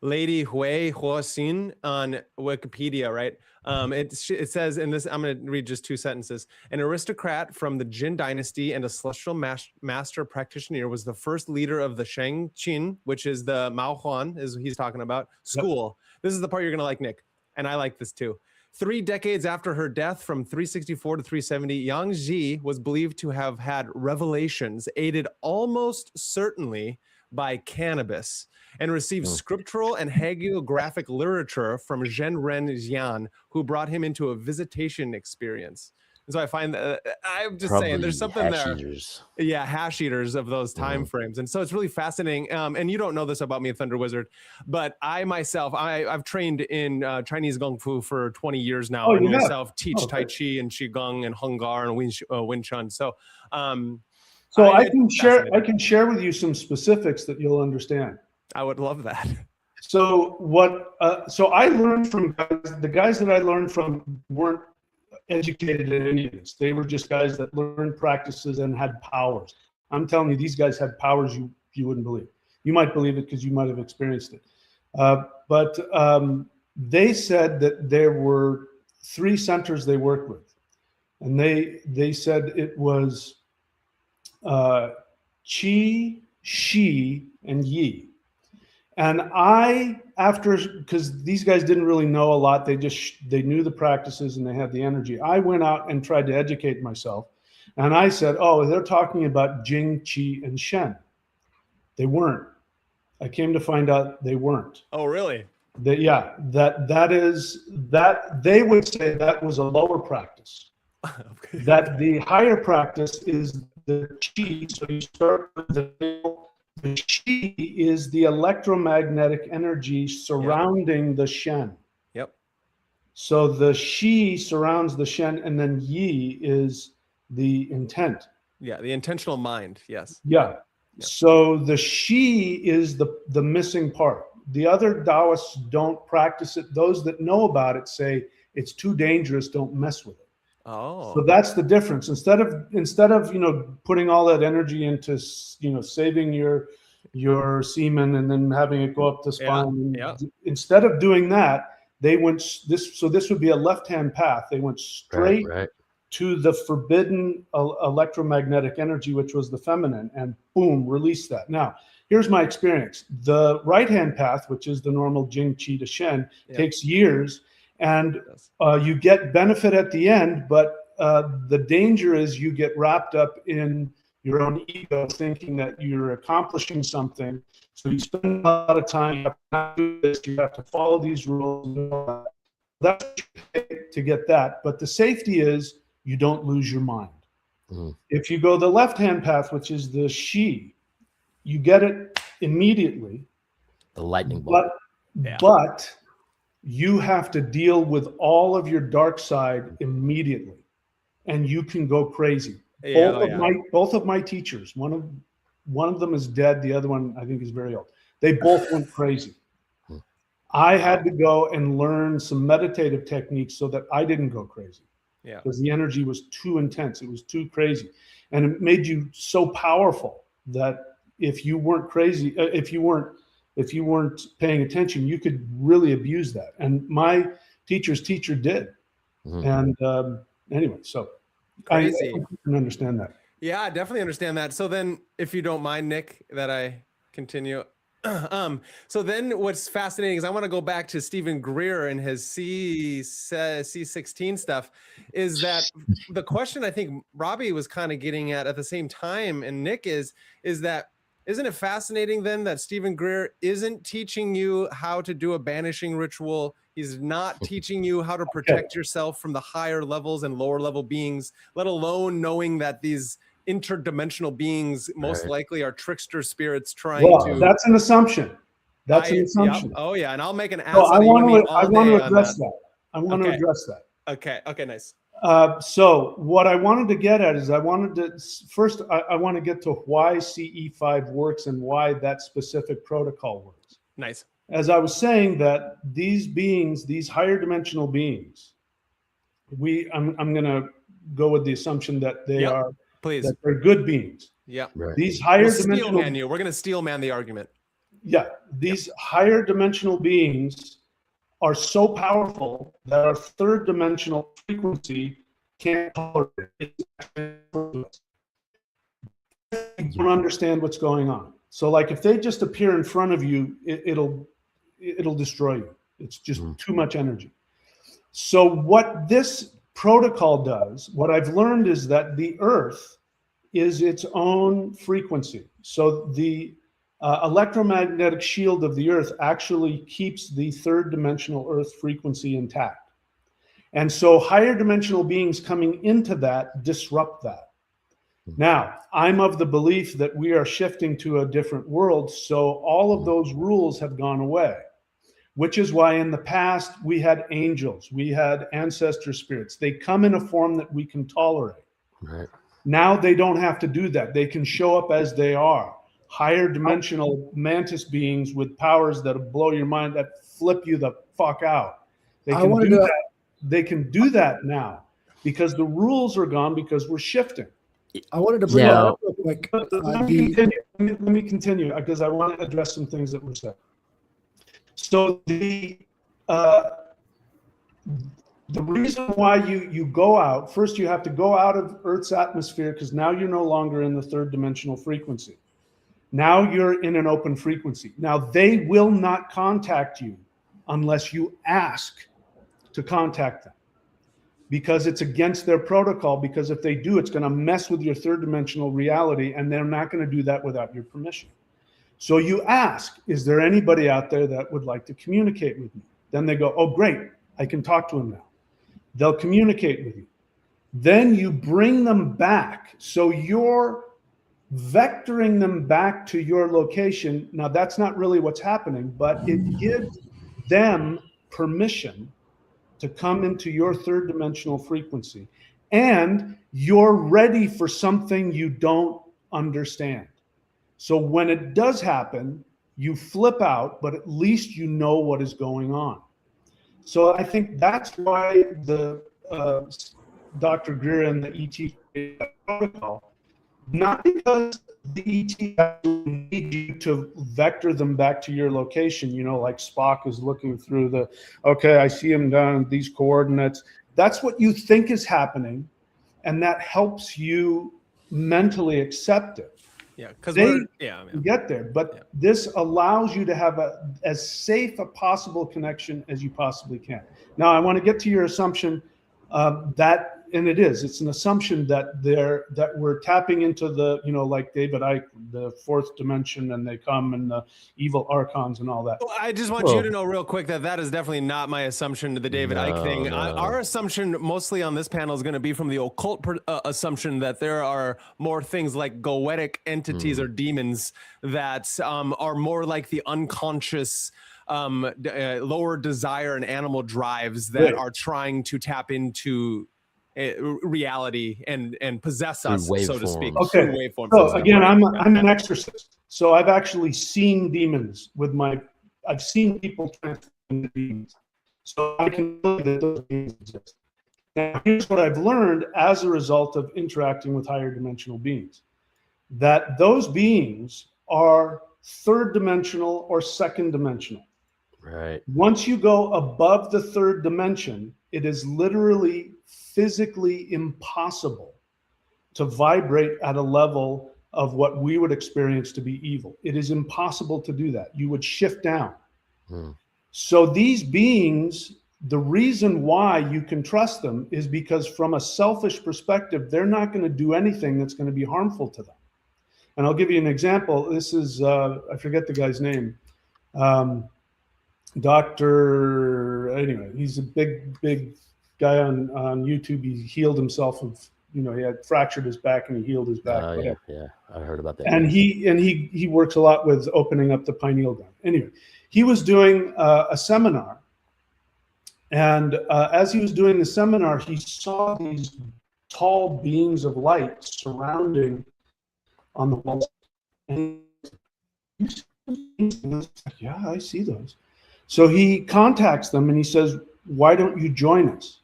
Lady Hui Huoxin on Wikipedia, right? It says in this, I'm going to read just 2 sentences. An aristocrat from the Jin dynasty and a celestial master practitioner, was the first leader of the Shang Qin, which is the Mao Huan, is he's talking about, school. Yep. This is the part you're going to like, Nick. And I like this too. 3 decades after her death, from 364 to 370, Yang Ji was believed to have had revelations aided almost certainly by cannabis, and received scriptural and hagiographic literature from Zhenren Jian, who brought him into a visitation experience. And so I find that I'm just saying there's something there. Eaters. Yeah, hash eaters of those time frames. And so it's really fascinating. And you don't know this about me, ThunderWizard, but I myself, I've trained in Chinese Kung Fu for 20 years now. And myself teach Tai Chi and Qigong and Hung Gar and Wing Chun. So I can share with you some specifics that you'll understand. I would love that. So I learned from the guys that I learned from weren't educated in any of this. They were just guys that learned practices and had powers. I'm telling you, these guys had powers you wouldn't believe. You might believe it because you might have experienced it. But they said that there were 3 centers they worked with, and they said it was Qi, Shi, and Yi. And because these guys didn't really know a lot, they knew the practices and they had the energy. I went out and tried to educate myself, and I said, "Oh, they're talking about Jing, Qi, and Shen." They weren't. I came to find out they weren't. Oh, really? They would say that was a lower practice. Okay. That the higher practice is the Qi. So you start with the Qi is the electromagnetic energy surrounding the Shen. Yep. So the Shi surrounds the Shen, and then Yi is the intent. Yeah, the intentional mind. Yes. Yeah. So the Shi is the missing part. The other Taoists don't practice it. Those that know about it say it's too dangerous, don't mess with it. Oh. So that's the difference. Instead of putting all that energy into saving your semen and then having it go up the spine. Instead of doing that, they went this would be a left-hand path. They went straight to the forbidden electromagnetic energy, which was the feminine, and boom, release that. Now, here's my experience. The right-hand path, which is the normal Jing, Qi to Shen, takes years. And you get benefit at the end, but the danger is you get wrapped up in your own ego, thinking that you're accomplishing something. So you spend a lot of time, you have to do this, you have to follow these rules. That's what you pay to get that. But the safety is you don't lose your mind. If you go the left-hand path, which is the Shi, you get it immediately. The lightning bolt. But you have to deal with all of your dark side immediately, and you can go crazy. Both of my teachers, one of them is dead, the other one I think is very old. They both went crazy. I had to go and learn some meditative techniques so that I didn't go crazy. Yeah, because the energy was too intense. It was too crazy, and it made you so powerful that if you weren't crazy, if you weren't paying attention, you could really abuse that. And my teacher's teacher did. And anyway, so Crazy. I can understand that. Yeah, I definitely understand that. So then, if you don't mind, Nick, that I continue. So then what's fascinating is I want to go back to Stephen Greer and his C16 stuff, is that the question I think Robbie was kind of getting at the same time, and Nick is that, isn't it fascinating then that Stephen Greer isn't teaching you how to do a banishing ritual? He's not teaching you how to protect yourself from the higher levels and lower level beings, let alone knowing that these interdimensional beings most likely are trickster spirits trying to. That's an assumption. That's an assumption. Yep. Oh yeah, and I'll make an ass So I want to address that. I want to address that. Okay, nice. So what I wanted to get at is I want to get to why CE5 works and why that specific protocol works. Nice. As I was saying, that these beings, these higher dimensional beings, I'm going to go with the assumption that they are. Please. That they're good beings. Yeah. Right. These higher dimensional. We're going to steel man the argument. Yeah. These higher dimensional beings are so powerful that our third dimensional frequency can't tolerate it. You don't understand what's going on. So like if they just appear in front of you, it'll destroy you. It's just too much energy. So what this protocol does, what I've learned is that the Earth is its own frequency. So the electromagnetic shield of the Earth actually keeps the third dimensional Earth frequency intact. And so higher dimensional beings coming into that disrupt that. Now, I'm of the belief that we are shifting to a different world, so all of those rules have gone away. Which is why in the past we had angels, we had ancestor spirits. They come in a form that we can tolerate. Right. Now they don't have to do that. They can show up as they are. Higher dimensional mantis beings with powers that blow your mind, that flip you the fuck out. They can do that. They can do that now because the rules are gone because we're shifting. I wanted to bring that up real quick. Let me continue because I want to address some things that were said. So the reason why you go out, first you have to go out of Earth's atmosphere because now you're no longer in the third dimensional frequency. Now you're in an open frequency. Now they will not contact you unless you ask to contact them because it's against their protocol, because if they do, it's going to mess with your third dimensional reality and they're not going to do that without your permission. So you ask, is there anybody out there that would like to communicate with me? Then they go, oh, great, I can talk to him now. They'll communicate with you. Then you bring them back. So you're vectoring them back to your location. Now, that's not really what's happening, but it gives them permission to come into your third dimensional frequency. And you're ready for something you don't understand. So when it does happen, you flip out, but at least you know what is going on. So I think that's why the Dr. Greer and the ET protocol, not because the ET need you to vector them back to your location, you know, like Spock is looking through okay, I see him down these coordinates. That's what you think is happening, and that helps you mentally accept it. Yeah, because get there, but this allows you to have as safe a possible connection as you possibly can. Now, I want to get to your assumption and it's an assumption that we're tapping into the, you know, like David Icke, the fourth dimension, and they come and the evil archons and all that. I just want you to know real quick that is definitely not my assumption to the David Icke thing. No. Our assumption mostly on this panel is going to be from the occult assumption that there are more things like goetic entities or demons that are more like the unconscious lower desire and animal drives that are trying to tap into reality and possess us, so to speak. Okay. So again, I'm an exorcist. So I've actually seen demons I've seen people transform into demons. So I can tell you that those demons exist. Now, here's what I've learned as a result of interacting with higher dimensional beings, that those beings are third dimensional or second dimensional. Right. Once you go above the third dimension, It is literally physically impossible to vibrate at a level of what we would experience to be evil. It is impossible to do that. You would shift down. So these beings, the reason why you can trust them is because from a selfish perspective, they're not going to do anything that's going to be harmful to them. And I'll give you an example. This is, I forget the guy's name. Dr. Anyway, he's a big guy on YouTube. He healed himself of, he had fractured his back and he healed his back. Yeah, I heard about that. And he works a lot with opening up the pineal gland. Anyway, he was doing a seminar, and as he was doing the seminar, he saw these tall beams of light surrounding on the walls. And yeah, I see those. So he contacts them and he says, "Why don't you join us?"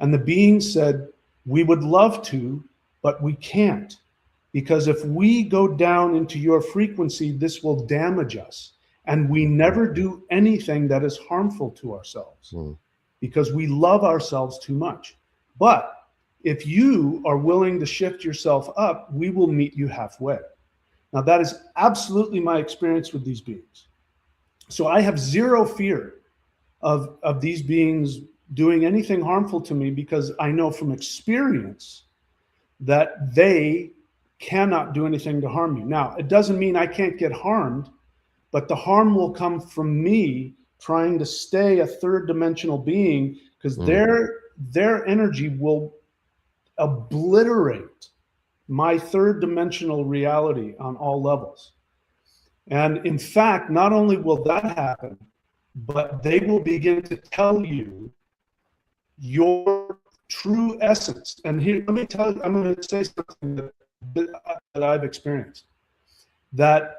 And the beings said, "We would love to, but we can't, because if we go down into your frequency, this will damage us. And we never do anything that is harmful to ourselves because we love ourselves too much. But if you are willing to shift yourself up, we will meet you halfway." Now, that is absolutely my experience with these beings. So I have zero fear of these beings doing anything harmful to me, because I know from experience that they cannot do anything to harm me. Now, it doesn't mean I can't get harmed, but the harm will come from me trying to stay a third dimensional being, because their energy will obliterate my third dimensional reality on all levels. And in fact, not only will that happen, but they will begin to tell you your true essence. And here, let me tell you, I'm going to say something that I've experienced. That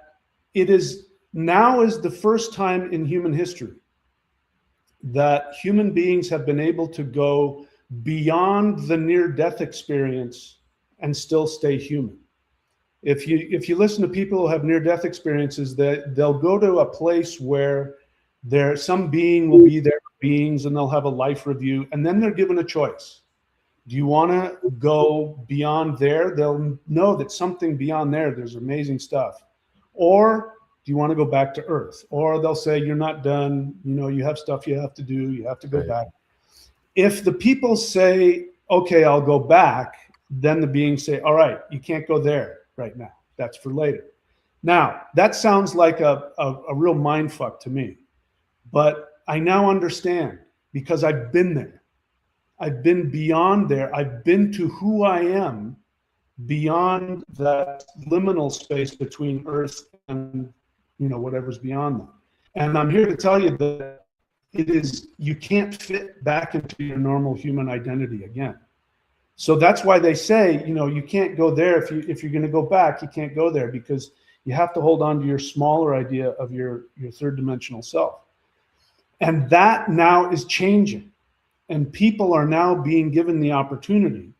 it is now is the first time in human history that human beings have been able to go beyond the near-death experience and still stay human. If you listen to people who have near-death experiences, that they'll go to a place where some being will be there, beings, and they'll have a life review, and then they're given a choice. Do you want to go beyond there? They'll know that something beyond there's amazing stuff. Or do you want to go back to Earth? Or they'll say, you're not done. You have stuff you have to do. You have to go back. If the people say, okay, I'll go back, then the beings say, all right, you can't go there right now. That's for later. Now, that sounds like a real mind fuck to me. But I now understand, because I've been there. I've been beyond there. I've been to who I am beyond that liminal space between Earth and whatever's beyond that. And I'm here to tell you that you can't fit back into your normal human identity again. So that's why they say, you can't go there. If you're going to go back, you can't go there, because you have to hold on to your smaller idea of your third dimensional self. And that now is changing. And people are now being given the opportunity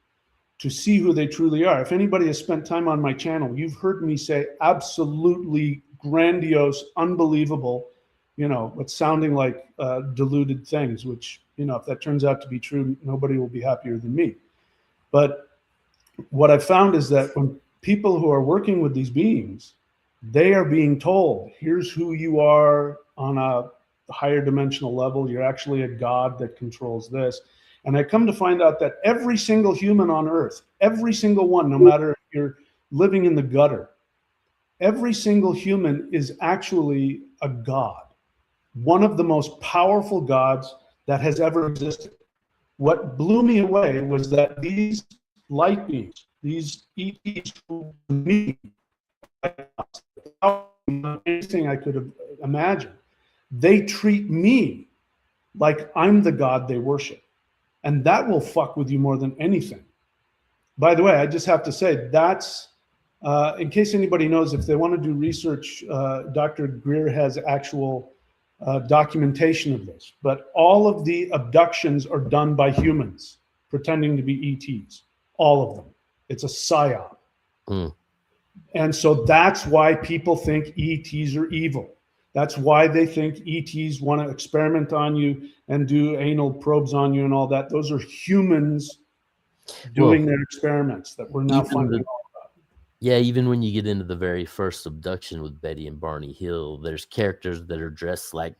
to see who they truly are. If anybody has spent time on my channel, you've heard me say absolutely grandiose, unbelievable, what's sounding like deluded things, which, if that turns out to be true, nobody will be happier than me. But what I've found is that when people who are working with these beings, they are being told, here's who you are on a higher dimensional level. You're actually a god that controls this. And I come to find out that every single human on Earth, every single one, no matter if you're living in the gutter, every single human is actually a god, one of the most powerful gods that has ever existed. What blew me away was that these light beings, these ETs, who me, anything I could have imagined, they treat me like I'm the god they worship. And that will fuck with you more than anything. By the way, I just have to say, that's, in case anybody knows, if they want to do research, Dr. Greer has actual documentation of this. But all of the abductions are done by humans pretending to be ETs. All of them. It's a psyop. And so that's why people think ETs are evil. That's why they think ETs want to experiment on you and do anal probes on you and all that. Those are humans doing their experiments that we're now finding out about. Yeah, even when you get into the very first abduction with Betty and Barney Hill, there's characters that are dressed like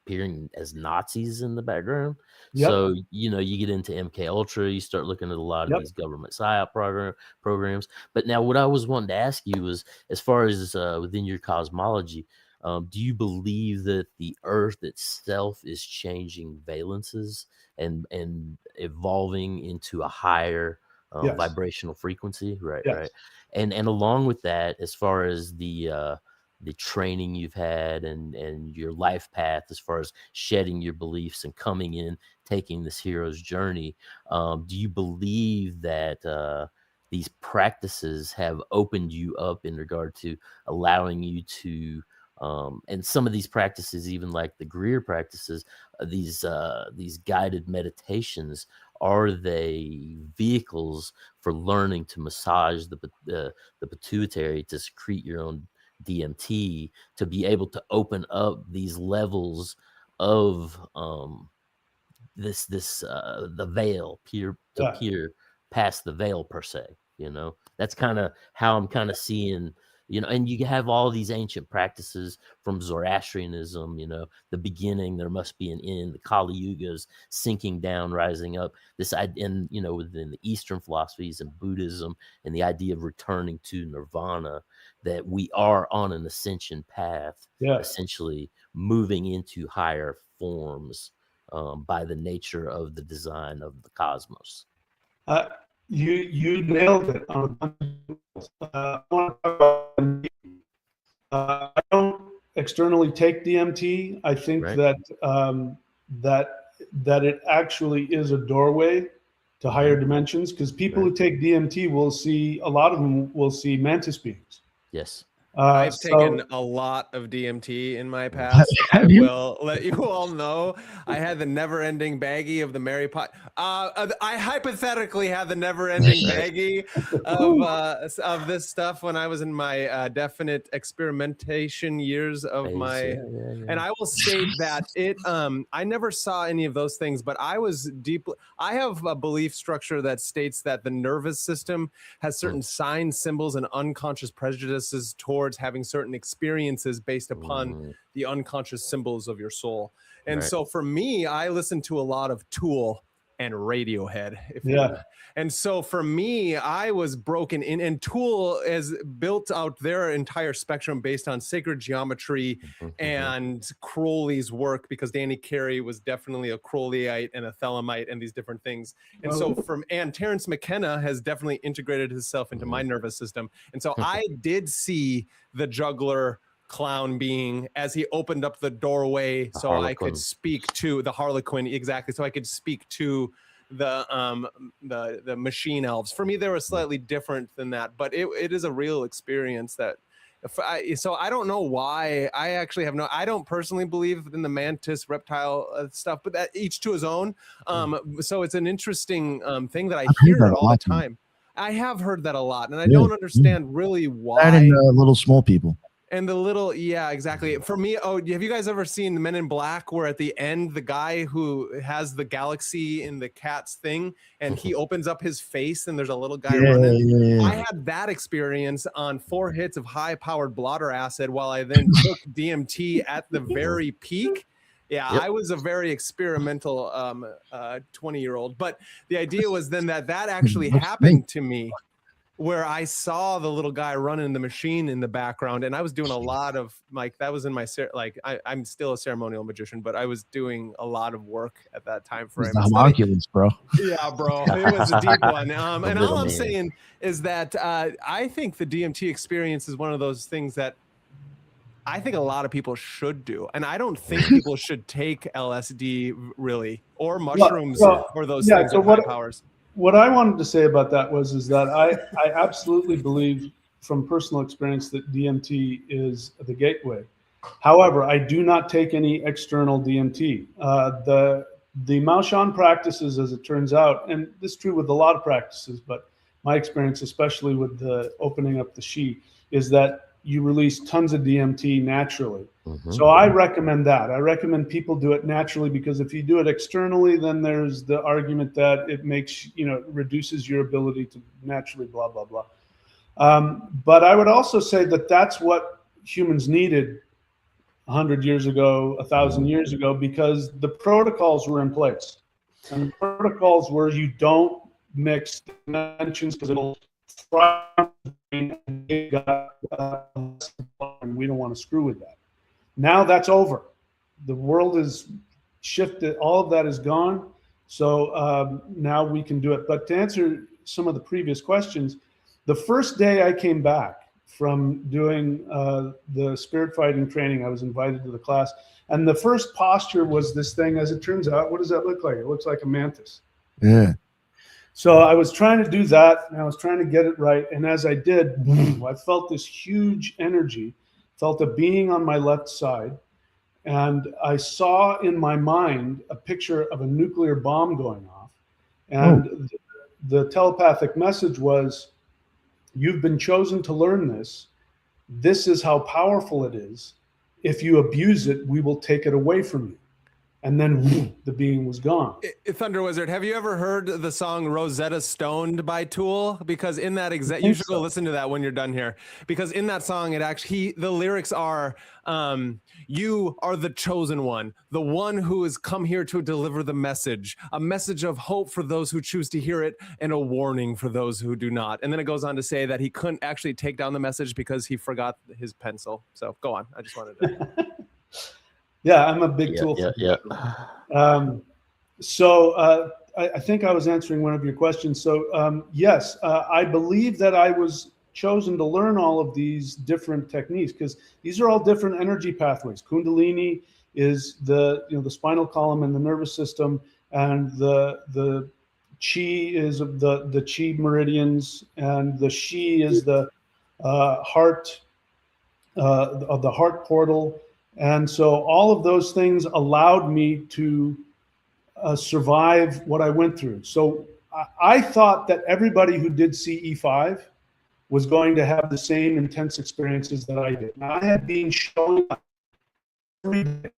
appearing as Nazis in the background. Yep. So, you know, you get into MK Ultra, you start looking at a lot of these government PSYOP programs. But now what I was wanting to ask you was, as far as within your cosmology, do you believe that the Earth itself is changing valences and evolving into a higher Yes. vibrational frequency? Right, Yes. right. And along with that, as far as the training you've had and your life path, as far as shedding your beliefs and coming in, taking this hero's journey, do you believe that these practices have opened you up in regard to allowing you to and some of these practices, even like the Greer practices, these guided meditations, are they vehicles for learning to massage the pituitary to secrete your own DMT, to be able to open up these levels of the veil, peer past the veil per se? You know, that's kind of how I'm kind of seeing. You know, and you have all these ancient practices from Zoroastrianism, you know, the beginning, there must be an end, the Kali Yugas, sinking down, rising up. This, and, you know, within the Eastern philosophies and Buddhism and the idea of returning to nirvana, that we are on an ascension path, essentially moving into higher forms by the nature of the design of the cosmos. You nailed it. I don't externally take DMT. I think that it actually is a doorway to higher dimensions, because people who take DMT will see, a lot of them will see mantis beings. Yes. I've taken a lot of DMT in my past. I will let you all know. I had the never-ending baggie of the Mary Pot. I hypothetically had the never-ending baggie of this stuff when I was in my definite experimentation years of my. And I will state that it. I never saw any of those things, but I was deeply. I have a belief structure that states that the nervous system has certain signs, symbols, and unconscious prejudices towards having certain experiences based upon the unconscious symbols of your soul. And so for me, I listen to a lot of Tool and Radiohead. And so for me, I was broken in, and Tool has built out their entire spectrum based on sacred geometry and Crowley's work, because Danny Carey was definitely a Crowleyite and a Thelemite and these different things. And so and Terence McKenna has definitely integrated himself into my nervous system. And so I did see the juggler clown being as he opened up the doorway, so I could speak to the Harlequin, exactly, so I could speak to the machine elves. For me, they were slightly different than that, but it is a real experience that so I don't know why. I actually have I don't personally believe in the mantis reptile stuff, but that each to his own. So it's an interesting thing that I hear all the time. I have heard that a lot, and I don't understand really why. That and little small people. And the little, yeah, exactly. For me, have you guys ever seen the Men in Black, where at the end, the guy who has the galaxy in the cat's thing, and he opens up his face and there's a little guy running? I had that experience on 4 hits of high-powered blotter acid while I then took DMT at the very peak. Yeah, I was a very experimental 20-year-old. But the idea was then that actually happened to me, where I saw the little guy running the machine in the background, and I was doing a lot of that was in my I'm still a ceremonial magician, but I was doing a lot of work at that time frame. The homunculus, bro. Yeah, bro, it was a deep one. And all I'm saying is that I think the DMT experience is one of those things that I think a lot of people should do, and I don't think people should take LSD really, or mushrooms, or those things with high powers. What I wanted to say about that is that I absolutely believe from personal experience that DMT is the gateway. However, I do not take any external DMT. The Maoshan practices, as it turns out, and this is true with a lot of practices, but my experience, especially with the opening up the Shi, is that you release tons of DMT naturally. Mm-hmm. So I recommend that. I recommend people do it naturally, because if you do it externally, then there's the argument that it makes, reduces your ability to naturally blah, blah, blah. But I would also say that that's what humans needed 100 years ago, 1,000 years ago, because the protocols were in place. And the protocols were, you don't mix dimensions because it'll fry and we don't want to screw with that. Now that's over. The world is shifted. All of that is gone. So now we can do it. But to answer some of the previous questions, the first day I came back from doing the spirit fighting training, I was invited to the class. And the first posture was this thing. As it turns out, what does that look like? It looks like a mantis. Yeah. So I was trying to do that, and I was trying to get it right. And as I did, I felt this huge energy, felt a being on my left side. And I saw in my mind a picture of a nuclear bomb going off. And the telepathic message was, you've been chosen to learn this. This is how powerful it is. If you abuse it, we will take it away from you. And then the being was gone. ThunderWizard, have you ever heard the song Rosetta Stoned by Tool? Because in that you should go listen to that when you're done here. Because in that song, the lyrics are, you are the chosen one, the one who has come here to deliver the message, a message of hope for those who choose to hear it, and a warning for those who do not. And then it goes on to say that he couldn't actually take down the message because he forgot his pencil. So go on. I just wanted to. Yeah, I'm a big Tool fan. I think I was answering one of your questions. So yes, I believe that I was chosen to learn all of these different techniques, because these are all different energy pathways. Kundalini is the spinal column and the nervous system, and the chi is the chi meridians, and the shi is the heart of the heart portal. And so all of those things allowed me to survive what I went through. So I thought that everybody who did CE5 was going to have the same intense experiences that I did. Now, I had been showing up every day,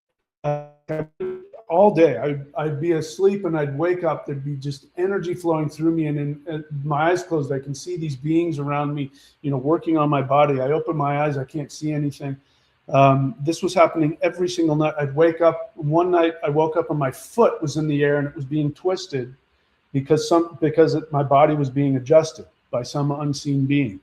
all day. I'd be asleep and I'd wake up. There'd be just energy flowing through me, and my eyes closed, I can see these beings around me, working on my body. I open my eyes, I can't see anything. This was happening every single night. I'd wake up. One night I woke up and my foot was in the air and it was being twisted because my body was being adjusted by some unseen being.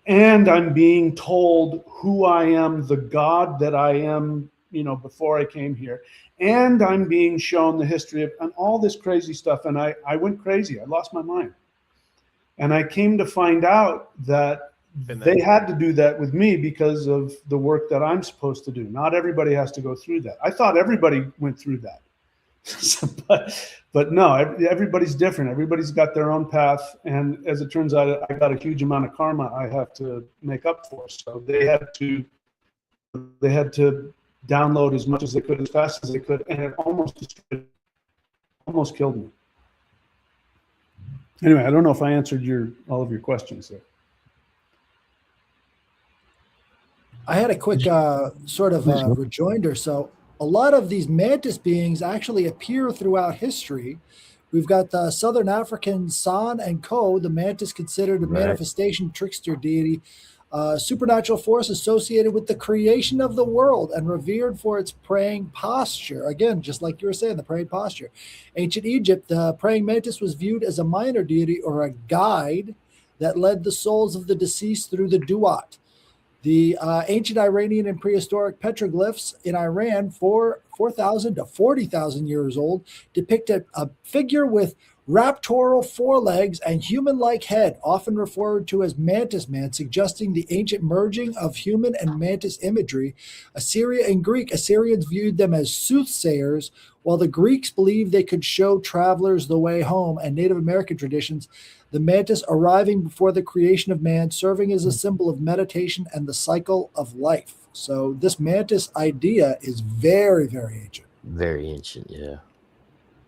And I'm being told who I am, the God that I am, before I came here. And I'm being shown the history of, and all this crazy stuff. And I went crazy. I lost my mind. And I came to find out that they had to do that with me because of the work that I'm supposed to do. Not everybody has to go through that. I thought everybody went through that. but no, everybody's different. Everybody's got their own path. And as it turns out, I got a huge amount of karma I have to make up for. So they had to download as much as they could, as fast as they could. And it almost killed me. Anyway, I don't know if I answered all of your questions there. I had a quick sort of rejoinder. So a lot of these mantis beings actually appear throughout history. We've got the Southern African San and Co. The mantis considered a manifestation trickster deity, supernatural force associated with the creation of the world and revered for its praying posture. Again, just like you were saying, the praying posture. Ancient Egypt, the praying mantis was viewed as a minor deity or a guide that led the souls of the deceased through the duat. The ancient Iranian and prehistoric petroglyphs in Iran, 4,000 to 40,000 years old, depict a figure with raptorial forelegs and human-like head, often referred to as mantis man, suggesting the ancient merging of human and mantis imagery. In Greek, Assyrians viewed them as soothsayers, while the Greeks believed they could show travelers the way home, and Native American traditions, the mantis arriving before the creation of man, serving as a symbol of meditation and the cycle of life. So this mantis idea is very, very ancient. Very ancient, yeah.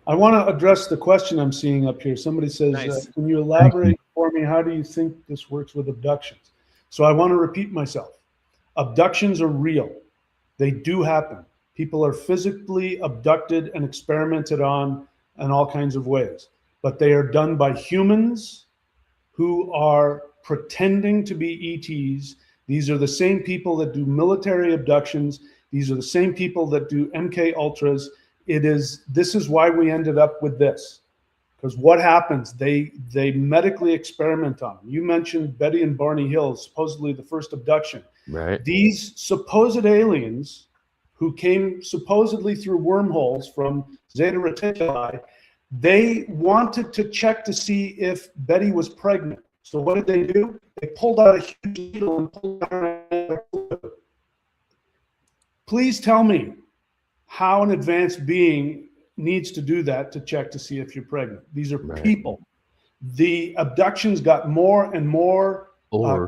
I want to address the question I'm seeing up here. Somebody says, Nice. Can you elaborate for me? How do you think this works with abductions? So I want to repeat myself. Abductions are real. They do happen. People are physically abducted and experimented on in all kinds of ways, but they are done by humans who are pretending to be ETs. These are the same people that do military abductions. These are the same people that do MK Ultras. This is why we ended up with this. Because what happens? They medically experiment on them. You mentioned Betty and Barney Hill, supposedly the first abduction. Right. These supposed aliens who came supposedly through wormholes from Zeta Reticuli, they wanted to check to see if Betty was pregnant. So what did they do? They pulled out a huge needle and pulled out her. Please tell me how an advanced being needs to do that to check to see if you're pregnant. These are people. The abductions got more and more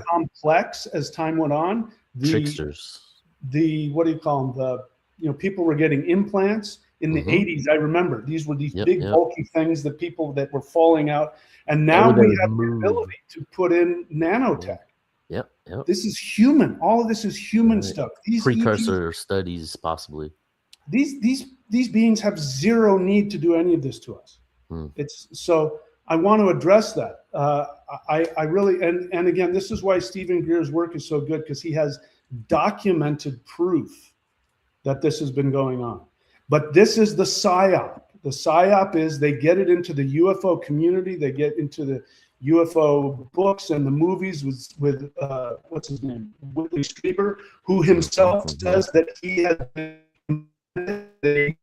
complex as time went on. Tricksters. What do you call them? People were getting implants in the 80s. I remember these were these big bulky things that people that were falling out. And now we have the ability to put in nanotech. Yep. This is human. All of this is human stuff. These precursor studies, possibly. These beings have zero need to do any of this to us. It's so I want to address that. I really and again, this is why Stephen Greer's work is so good, because he has documented proof that this has been going on. But this is the psyop. The psyop is they get it into the UFO community. They get into the UFO books and the movies with what's his name, Whitley Strieber, who himself says that he had been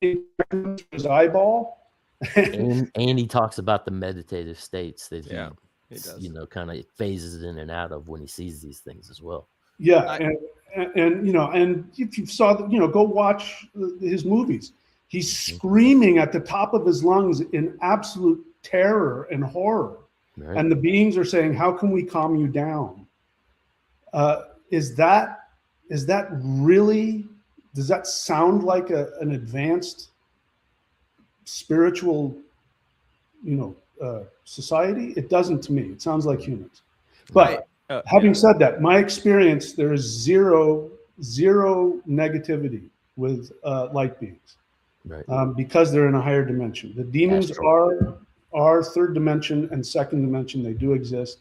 his eyeball. and he talks about the meditative states that he does. Kind of phases in and out of when he sees these things as well. Yeah, and if you saw go watch his movies. He's screaming at the top of his lungs in absolute terror and horror. Right. And the beings are saying, how can we calm you down? Is that really, does that sound like an advanced spiritual, society? It doesn't to me. It sounds like humans. But having said that, my experience, there is zero negativity with light beings. Right. Because they're in a higher dimension. The demons are third dimension and second dimension. They do exist.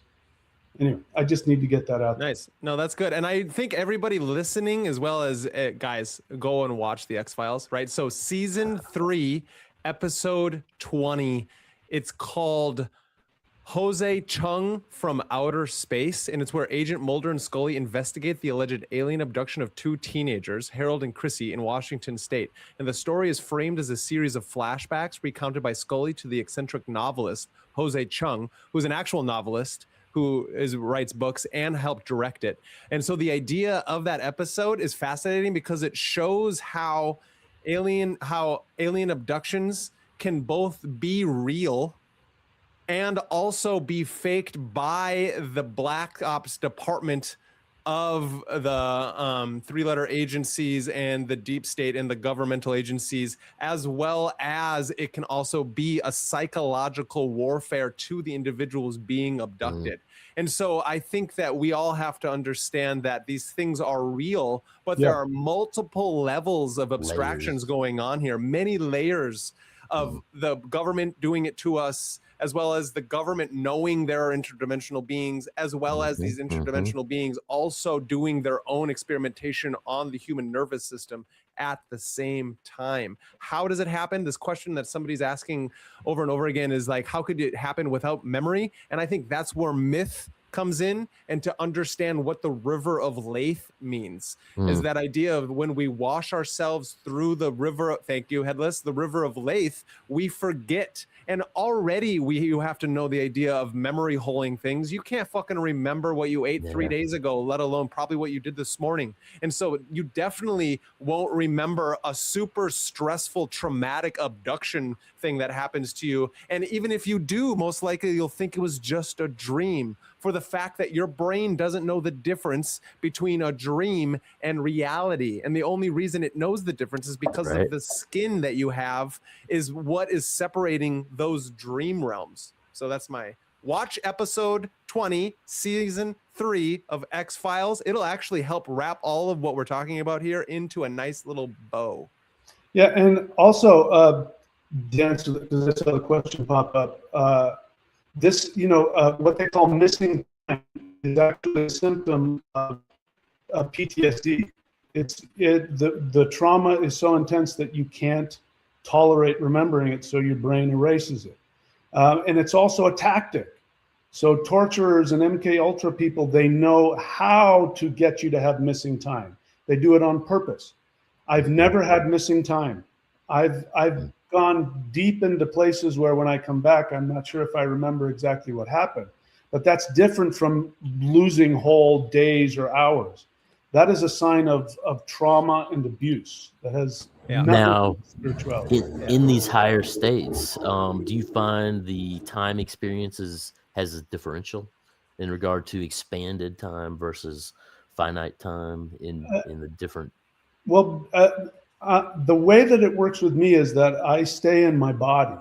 Anyway, I just need to get that out. Nice. No, that's good. And I think everybody listening, as well as guys, go and watch the X-Files, right? So season 3, episode 20, it's called Jose Chung from Outer Space, and it's where Agent Mulder and Scully investigate the alleged alien abduction of 2 teenagers, Harold and Chrissy, in Washington State. And the story is framed as a series of flashbacks recounted by Scully to the eccentric novelist Jose Chung, who's an actual novelist who writes books and helped direct it. And so the idea of that episode is fascinating because it shows how alien abductions can both be real and also be faked by the Black Ops department of the 3-letter agencies and the deep state and the governmental agencies, as well as it can also be a psychological warfare to the individuals being abducted. And so I think that we all have to understand that these things are real, but there are multiple levels of abstractions going on here, many layers of the government doing it to us, as well as the government knowing there are interdimensional beings, as well as these interdimensional beings also doing their own experimentation on the human nervous system at the same time. How does it happen? This question that somebody's asking over and over again is like, how could it happen without memory? And I think that's where myth comes in, and to understand what the river of Lethe means is that idea of when we wash ourselves through the river, thank you, Headless, the river of Lethe, we forget. And already you have to know the idea of memory holing things. You can't fucking remember what you ate 3 days ago, let alone probably what you did this morning. And so you definitely won't remember a super stressful, traumatic abduction thing that happens to you. And even if you do, most likely you'll think it was just a dream, for the fact that your brain doesn't know the difference between a dream and reality. And the only reason it knows the difference is because of the skin that you have is what is separating those dream realms. So that's my watch episode 20, season 3 of X-Files. It'll actually help wrap all of what we're talking about here into a nice little bow. Yeah, and also, Dan, because I saw the question pop up. This, what they call missing time is actually a symptom of PTSD. The trauma is so intense that you can't tolerate remembering it, so your brain erases it. And it's also a tactic. So torturers and MK Ultra people, they know how to get you to have missing time. They do it on purpose. I've never had missing time. I've gone deep into places where when I come back, I'm not sure if I remember exactly what happened. But that's different from losing whole days or hours. That is a sign of trauma and abuse that has Now, spirituality. in these higher states, do you find the time experiences has a differential in regard to expanded time versus finite time in the different? Well, the way that it works with me is that I stay in my body.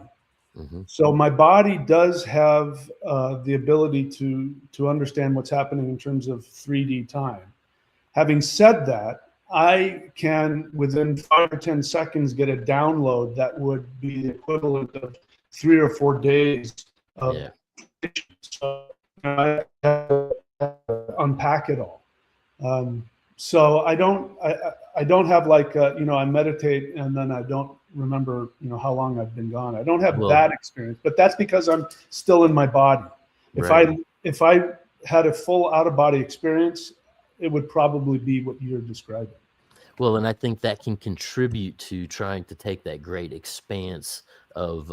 Mm-hmm. So my body does have the ability to understand what's happening in terms of 3D time. Having said that, I can, within 5 or 10 seconds, get a download that would be the equivalent of 3 or 4 days of so I have to unpack it all. So I don't have like I meditate and then I don't remember how long I've been gone. I don't have that experience, but that's because I'm still in my body. If I had a full out of body experience, it would probably be what you're describing. Well, and I think that can contribute to trying to take that great expanse of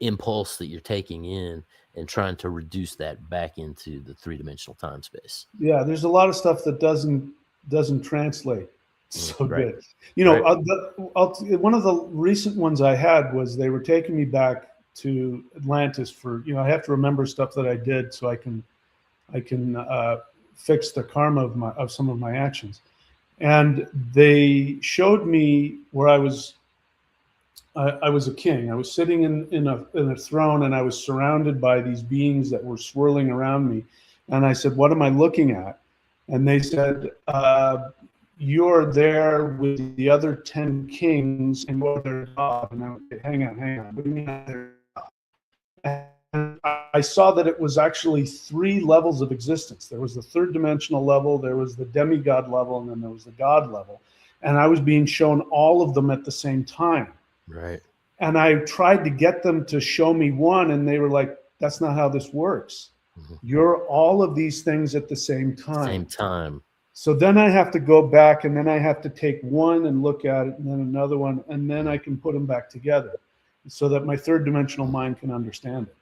impulse that you're taking in and trying to reduce that back into the 3-dimensional time space. Yeah, there's a lot of stuff that doesn't translate so good. One of the recent ones I had was they were taking me back to Atlantis for I have to remember stuff that I did so I can fix the karma of some of my actions. And they showed me where I was a king. I was sitting in a throne and I was surrounded by these beings that were swirling around me. And I said, "What am I looking at?" And they said, "You're there with the other 10 kings and what their god." And I went, hang on. What do you mean they're god? And I saw that it was actually 3 levels of existence. There was the 3rd dimensional level, there was the demigod level, and then there was the god level. And I was being shown all of them at the same time. Right. And I tried to get them to show me one, and they were like, "That's not how this works. Mm-hmm. You're all of these things at the same time." Same time. So then I have to go back, and then I have to take one and look at it, and then another one, and then I can put them back together so that my 3rd dimensional mind can understand it.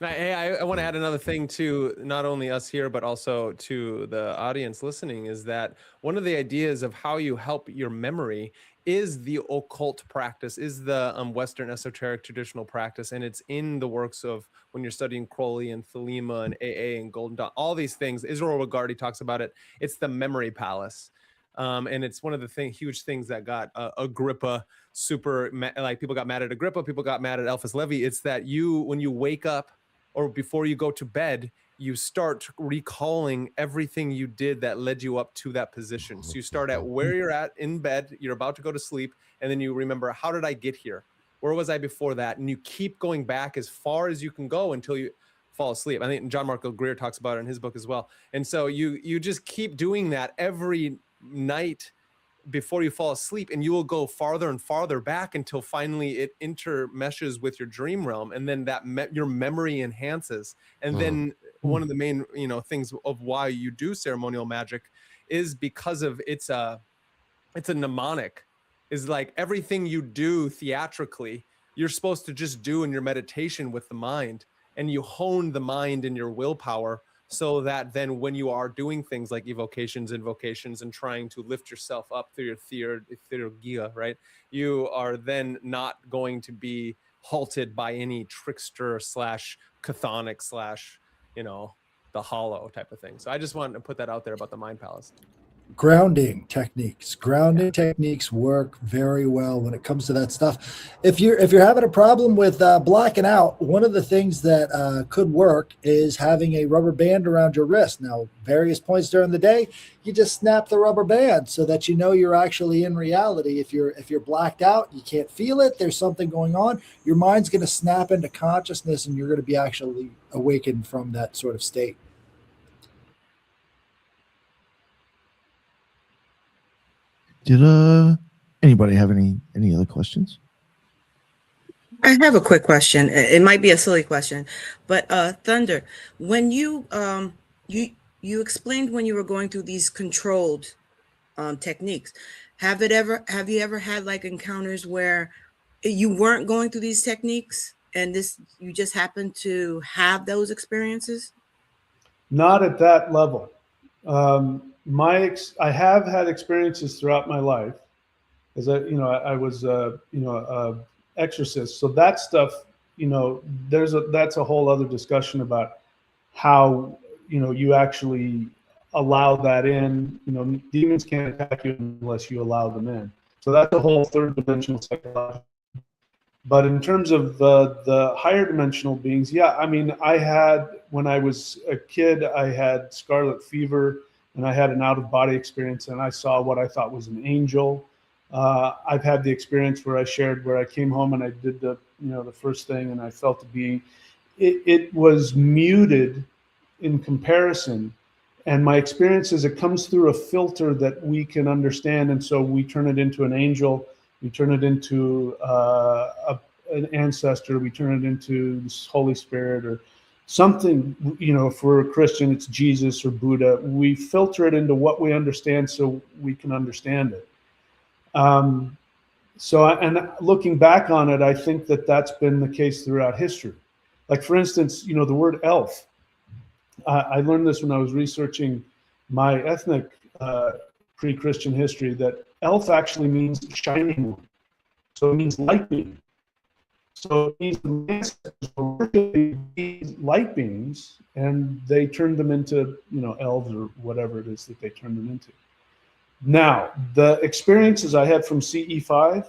Hey, I want to add another thing to not only us here, but also to the audience listening, is that one of the ideas of how you help your memory is the occult practice, is the Western esoteric traditional practice. And it's in the works of when you're studying Crowley and Thelema and AA and Golden Dawn, all these things. Israel Regardie talks about it. It's the memory palace. And it's one of the huge things that got Agrippa people got mad at Agrippa, people got mad at Eliphas Levi. It's that when you wake up, or before you go to bed, you start recalling everything you did that led you up to that position. So you start at where you're at in bed, you're about to go to sleep, and then you remember, how did I get here? Where was I before that? And you keep going back as far as you can go until you fall asleep. I think John Mark Greer talks about it in his book as well. And so you just keep doing that every night before you fall asleep, and you will go farther and farther back until finally it intermeshes with your dream realm, and then that your memory enhances. And then one of the main things of why you do ceremonial magic is because of it's a mnemonic. Is like everything you do theatrically, you're supposed to just do in your meditation with the mind, and you hone the mind and your willpower, so that then when you are doing things like evocations, invocations, and trying to lift yourself up through your theurgia, right, you are then not going to be halted by any trickster / chthonic / the hollow type of thing. So I just wanted to put that out there about the mind palace. grounding techniques. Grounding techniques work very well when it comes to that stuff. If you're having a problem with blacking out, one of the things that could work is having a rubber band around your wrist. Now, various points during the day, you just snap the rubber band so that you know you're actually in reality. If you're blacked out, you can't feel it, there's something going on, your mind's going to snap into consciousness and you're going to be actually awakened from that sort of state. Did anybody have any other questions? I have a quick question. It might be a silly question, but Thunder, when you explained when you were going through these controlled techniques, have you ever had like encounters where you weren't going through these techniques and you just happened to have those experiences? Not at that level. I have had experiences throughout my life, as I was exorcist. So that stuff, that's a whole other discussion about how you actually allow that in. Demons can't attack you unless you allow them in. So that's a whole third dimensional psychology. But in terms of the higher dimensional beings, yeah, I mean, when I was a kid, I had scarlet fever and I had an out-of-body experience and I saw what I thought was an angel. I've had the experience where I came home and I did the first thing and I felt the being. It was muted in comparison. And my experience is it comes through a filter that we can understand. And so we turn it into an angel. We turn it into an ancestor. We turn it into this Holy Spirit or something. If we're a Christian, it's Jesus or Buddha. We filter it into what we understand so we can understand it. And looking back on it, I think that's been the case throughout history. Like, for instance, the word elf. I learned this when I was researching my ethnic pre-Christian history, that elf actually means shining one. So it means light being. So it means the ancestors were worshiping these light beings, and they turned them into, elves or whatever it is that they turned them into. Now, the experiences I had from CE5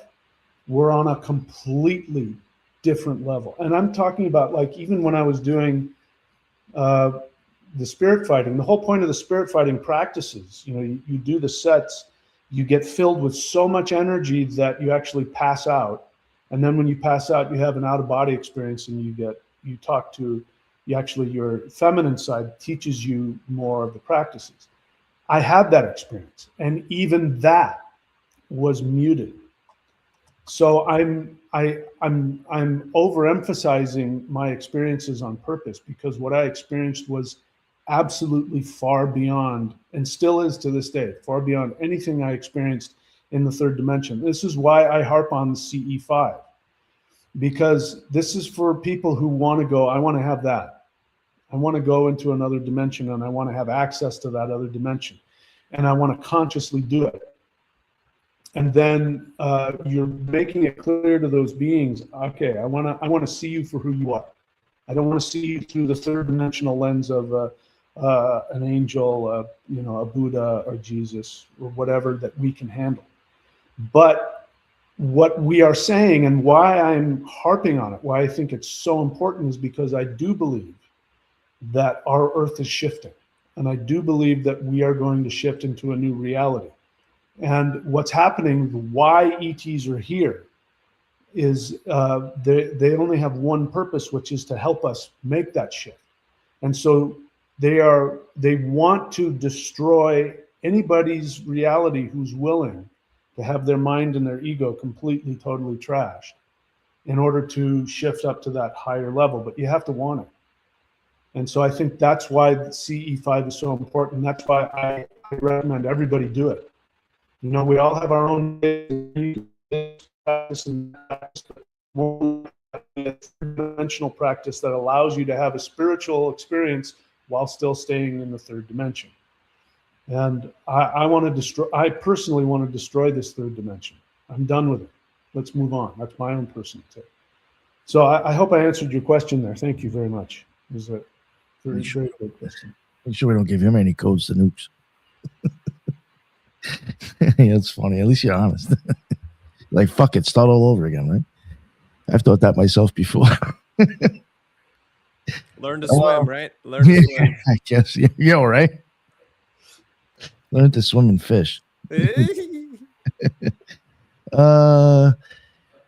were on a completely different level. And I'm talking about, like, even when I was doing the spirit fighting, the whole point of the spirit fighting practices, you do the sets, you get filled with so much energy that you actually pass out. And then when you pass out, you have an out-of-body experience and your feminine side teaches you more of the practices. I had that experience, and even that was muted. So I'm overemphasizing my experiences on purpose, because what I experienced was absolutely far beyond, and still is to this day, far beyond anything I experienced in the third dimension. This is why I harp on the CE5, because this is for people who want to go, I want to have that. I want to go into another dimension and I want to have access to that other dimension. And I want to consciously do it. And then you're making it clear to those beings, okay, I want to see you for who you are. I don't want to see you through the third dimensional lens of an angel, a Buddha or Jesus or whatever that we can handle. But what we are saying, and why I'm harping on it, why I think it's so important, is because I do believe that our earth is shifting. And I do believe that we are going to shift into a new reality. And what's happening, why ETs are here, is they only have one purpose, which is to help us make that shift. And so they want to destroy anybody's reality who's willing to have their mind and their ego completely, totally trashed in order to shift up to that higher level. But you have to want it. And so I think that's why the CE5 is so important. That's why I recommend everybody do it. We all have our own practice and three-dimensional practice that allows you to have a spiritual experience while still staying in the third dimension. And I personally want to destroy this third dimension. I'm done with it. Let's move on. That's my own personal take. So I hope I answered your question there. Thank you very much. It was a very great question. Make sure we don't give him any codes to nukes. It's funny. At least you're honest. Like, fuck it, start all over again, right? I've thought that myself before. Learn to swim, right? Learn to swim. I guess. Right? Learn to swim and fish.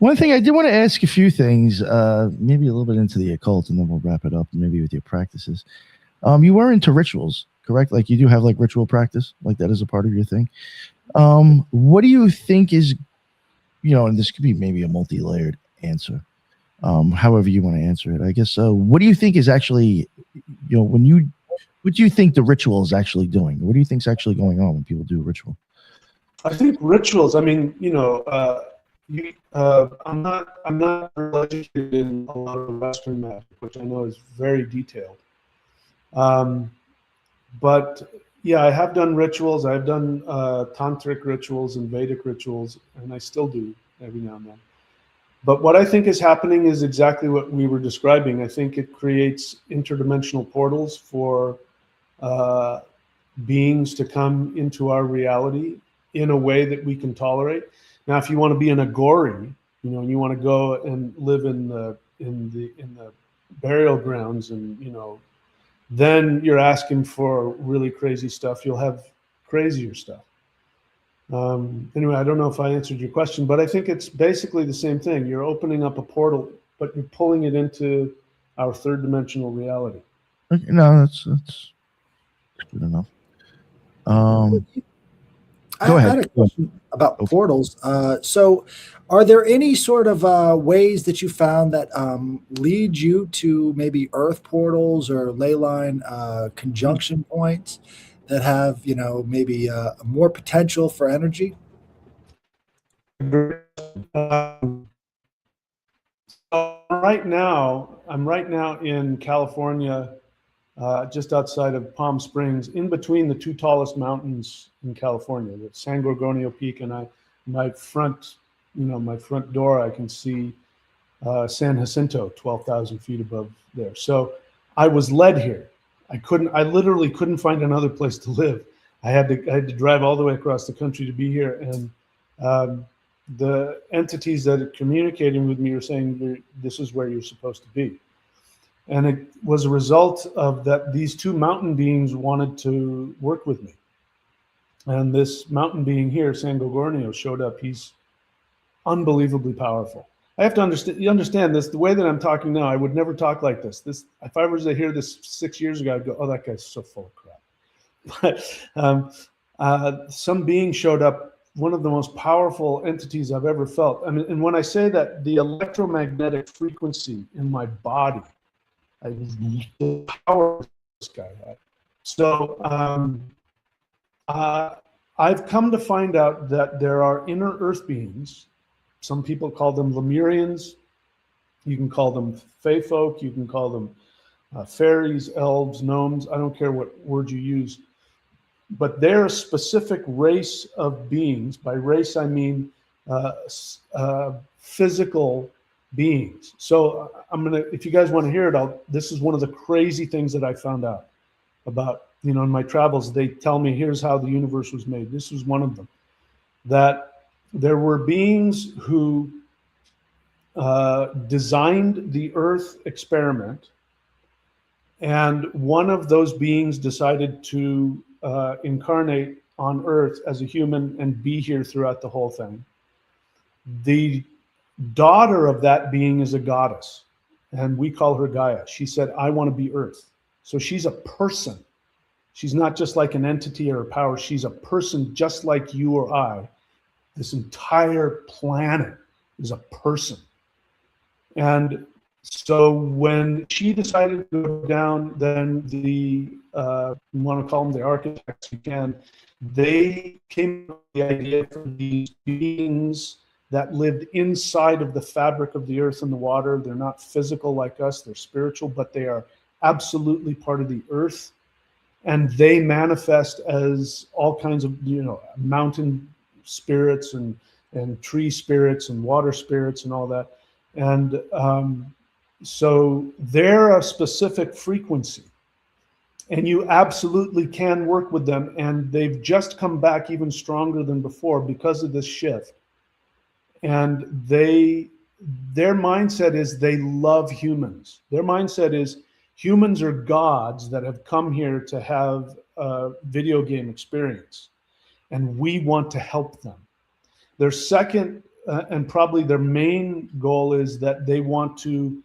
One thing I did want to ask a few things, maybe a little bit into the occult, and then we'll wrap it up, maybe with your practices. You were into rituals, correct? Like, you do have like ritual practice, like that is a part of your thing. What do you think is, and this could be maybe a multi-layered answer, however you want to answer it, I guess. What do you think is actually, what do you think the ritual is actually doing? What do you think is actually going on when people do a ritual? I think rituals, I mean, I'm not educated in a lot of Western magic, which I know is very detailed. But yeah, I have done rituals. I've done tantric rituals and Vedic rituals, and I still do every now and then. But what I think is happening is exactly what we were describing. I think it creates interdimensional portals for beings to come into our reality in a way that we can tolerate. Now, if you want to be an agori, and you want to go and live in the burial grounds, and then you're asking for really crazy stuff. You'll have crazier stuff. Anyway, I don't know if I answered your question, but I think it's basically the same thing. You're opening up a portal, but you're pulling it into our third dimensional reality. Okay, no, that's good enough. Go ahead. I had a question about portals. So are there any sort of ways that you found that lead you to maybe earth portals or ley line conjunction points that have, maybe more potential for energy? Right now, I'm in California, just outside of Palm Springs, in between the two tallest mountains in California, the San Gorgonio Peak, and my front door, I can see San Jacinto, 12,000 feet above there. So I was led here. I literally couldn't find another place to live. I had to drive all the way across the country to be here, and the entities that are communicating with me are saying this is where you're supposed to be. And it was a result of that. These two mountain beings wanted to work with me. And this mountain being here, San Gorgonio, showed up. He's unbelievably powerful. I have to understand. You understand this? The way that I'm talking now, I would never talk like this. If I was to hear this 6 years ago, I'd go, "Oh, that guy's so full of crap." But some being showed up. One of the most powerful entities I've ever felt. I mean, and when I say that, the electromagnetic frequency in my body, the power this guy had. So I've come to find out that there are inner earth beings. Some people call them Lemurians. You can call them Fae folk. You can call them fairies, elves, gnomes. I don't care what word you use. But they're a specific race of beings. By race, I mean physical beings. So if you guys want to hear it, this is one of the crazy things that I found out about, in my travels. They tell me, here's how the universe was made. This was one of them. That there were beings who designed the Earth experiment, and one of those beings decided to incarnate on Earth as a human and be here throughout the whole thing. The daughter of that being is a goddess, and we call her Gaia. She said, "I want to be Earth." So she's a person. She's not just like an entity or a power. She's a person just like you or I. This entire planet is a person. And so when she decided to go down, then you want to call them the architects, you can, they came up with the idea for these beings that lived inside of the fabric of the earth and the water. They're not physical like us, they're spiritual, but they are absolutely part of the earth. And they manifest as all kinds of, mountain spirits and tree spirits and water spirits and all that. And so they're a specific frequency. And you absolutely can work with them, and they've just come back even stronger than before because of this shift. And their mindset is they love humans. Their mindset is humans are gods that have come here to have a video game experience, and we want to help them. Their second and probably their main goal is that they want to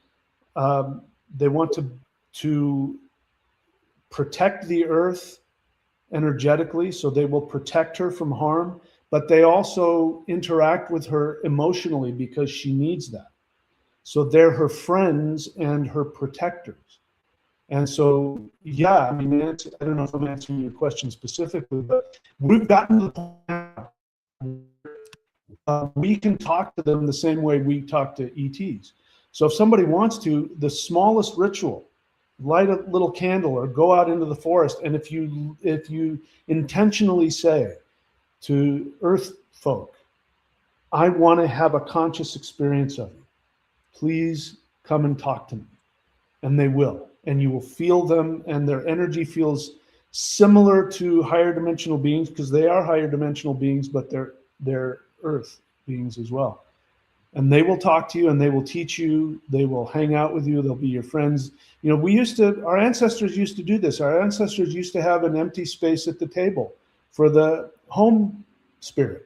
protect the earth energetically, so they will protect her from harm, but they also interact with her emotionally because she needs that. So they're her friends and her protectors. And so, yeah, I mean, I don't know if I'm answering your question specifically, but we've gotten to the point now we can talk to them the same way we talk to ETs. So if somebody wants to, the smallest ritual, light a little candle or go out into the forest, and if you intentionally say to earth folk, I want to have a conscious experience of you, please come and talk to me, and they will, and you will feel them, and their energy feels similar to higher dimensional beings, because they are higher dimensional beings, but they're earth beings as well. And they will talk to you, and they will teach you, they will hang out with you, they'll be your friends. You know, our ancestors used to do this. Our ancestors used to have an empty space at the table for the home spirit.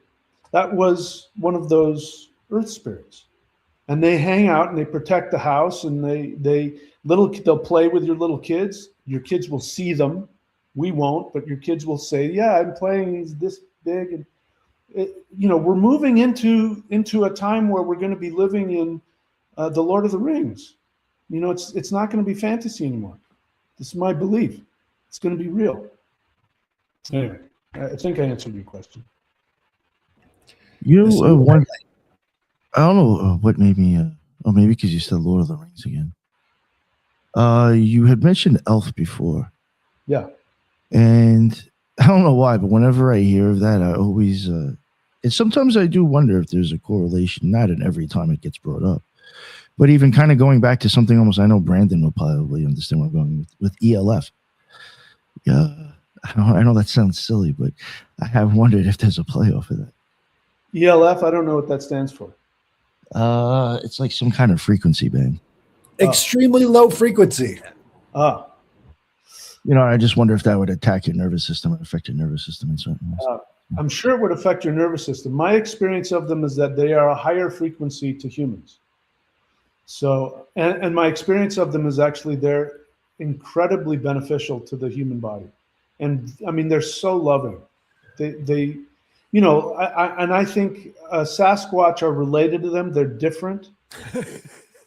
That was one of those earth spirits. And they hang out and they protect the house, and they'll play with your little kids. Your kids will see them. We won't, but your kids will say, yeah, I'm playing, he's this big. And we're moving into a time where we're going to be living in the Lord of the Rings. You know, it's not going to be fantasy anymore. This is my belief. It's going to be real. Anyway, I think I answered your question. You one, I don't know what made me. Maybe because you said Lord of the Rings again. You had mentioned elf before. Yeah. And I don't know why, but whenever I hear of that, I always, and sometimes I do wonder if there's a correlation, not in every time it gets brought up, but even kind of going back to something almost, I know Brandon will probably understand where I'm going with ELF. Yeah, I know that sounds silly, but I have wondered if there's a play off of that. ELF, I don't know what that stands for. It's like some kind of frequency band. Extremely low frequency. You know, I just wonder if that would attack your nervous system and affect your nervous system in certain ways. I'm sure it would affect your nervous system. My experience of them is that they are a higher frequency to humans. So, and my experience of them is actually they're incredibly beneficial to the human body. And I mean, they're so loving. They you know, I think Sasquatch are related to them. They're different.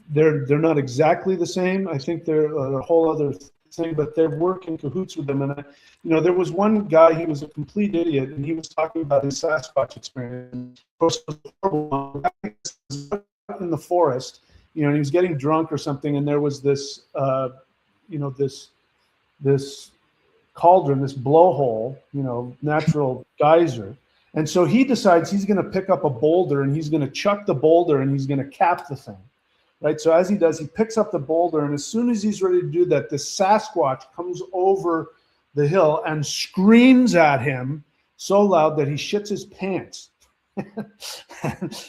They're not exactly the same. I think they're a whole other thing, but they're working cahoots with them. And there was one guy, he was a complete idiot, and he was talking about his Sasquatch experience. Of course, it was horrible. In the forest, and he was getting drunk or something, and there was this, this cauldron, this blowhole, natural geyser. And so he decides he's going to pick up a boulder, and he's going to chuck the boulder, and he's going to cap the thing. Right. So as he does, he picks up the boulder, and as soon as he's ready to do that, this Sasquatch comes over the hill and screams at him so loud that he shits his pants.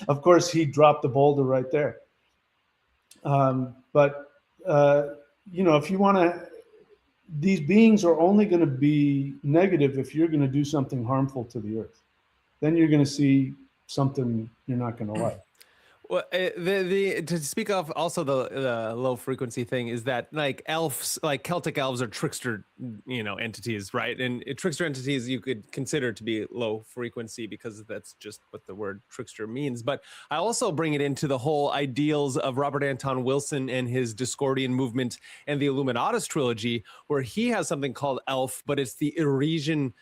Of course, he dropped the boulder right there. But if you want to, these beings are only going to be negative if you're going to do something harmful to the earth. Then you're going to see something you're not going to like. Well, to speak of also the low frequency thing is that like elves, like Celtic elves are trickster, entities, right? And trickster entities you could consider to be low frequency because that's just what the word trickster means. But I also bring it into the whole ideals of Robert Anton Wilson and his Discordian movement and the Illuminatus trilogy, where he has something called elf, but it's the Eurasian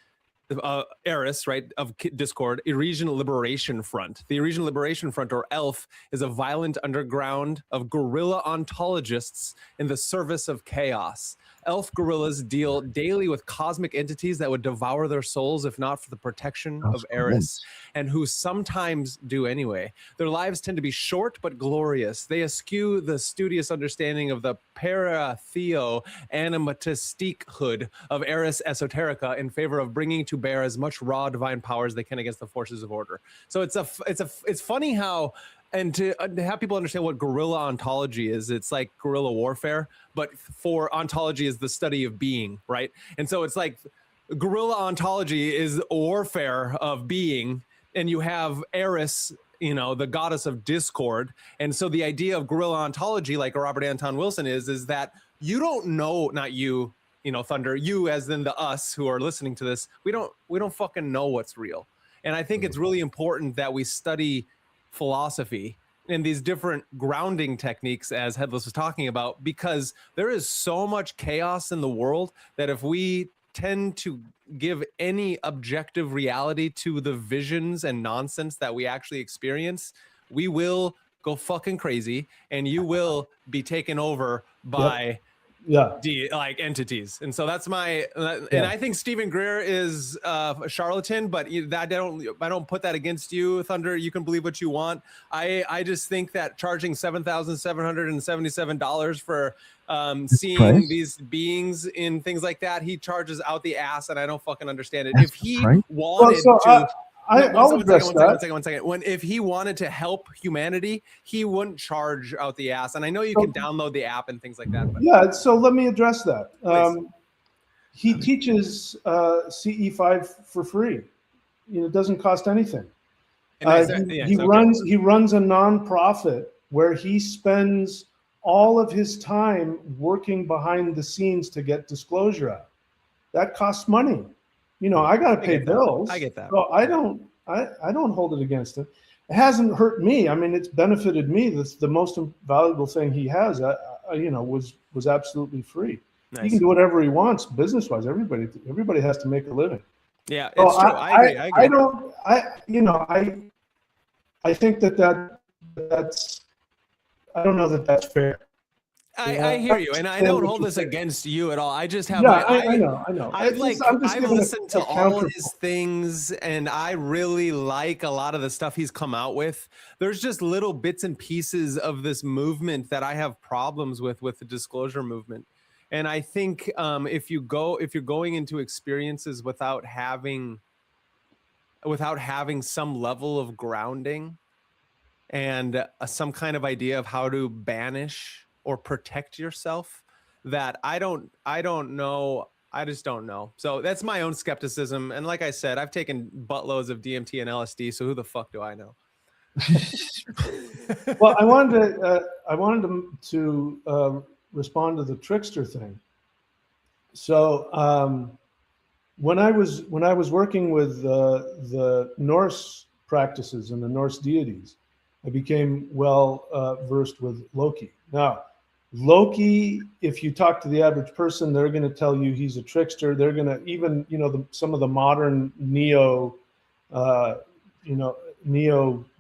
Eris, right, of Discord, Eurasian Liberation Front. The Eurasian Liberation Front, or ELF, is a violent underground of guerrilla ontologists in the service of chaos. Elf guerrillas deal daily with cosmic entities that would devour their souls if not for the protection of Eris, and who sometimes do anyway. Their lives tend to be short but glorious. They eschew the studious understanding of the paratheo animatistiquehood of Eris Esoterica in favor of bringing to bear as much raw divine power as they can against the forces of order. So it's funny how, and to have people understand what guerrilla ontology is, it's like guerrilla warfare, but for ontology is the study of being, right? And so it's like guerrilla ontology is warfare of being, and you have Eris, you know, the goddess of discord. And so the idea of guerrilla ontology, like Robert Anton Wilson is that you don't know, not you, you know, Thunder, you as in the us who are listening to this, we don't fucking know what's real. And I think it's really important that we study philosophy and these different grounding techniques, as Headless was talking about, because there is so much chaos in the world that if we tend to give any objective reality to the visions and nonsense that we actually experience, we will go fucking crazy and you will be taken over by like entities. And so that's my and I think Stephen Greer is a charlatan, but I don't put that against you, Thunder. You can believe what you want. I just think that charging $7,777 for seeing these beings in things like that, he charges out the ass, and I don't fucking understand it. If he wanted to I'll address that. One second. If he wanted to help humanity, he wouldn't charge out the ass. And I know you can download the app and things like that. But. Yeah, so let me address that. He teaches CE5 for free. You know, it doesn't cost anything. He runs a nonprofit where he spends all of his time working behind the scenes to get disclosure out. That costs money. You know, I got to pay bills. I get that. So I don't hold it against him. It hasn't hurt me. I mean, it's benefited me. That's the most valuable thing he has. You know, was absolutely free. Nice. He can do whatever he wants business-wise. Everybody has to make a living. Yeah, it's true. I agree. I think that's. I don't know that that's fair. I hear you, and I don't hold this against you at all. I just have. I know. I've listened to all his things, and I really like a lot of the stuff he's come out with. There's just little bits and pieces of this movement that I have problems with the disclosure movement, and I think if you're going into experiences without having some level of grounding and some kind of idea of how to banish or protect yourself, that I don't know. I just don't know. So that's my own skepticism. And like I said, I've taken buttloads of DMT and LSD. So who the fuck do I know? Well, I wanted to respond to the trickster thing. So when I was working with the Norse practices and the Norse deities, I became well versed with Loki. Now, Loki, if you talk to the average person, they're going to tell you he's a trickster. They're going to even, some of the modern neo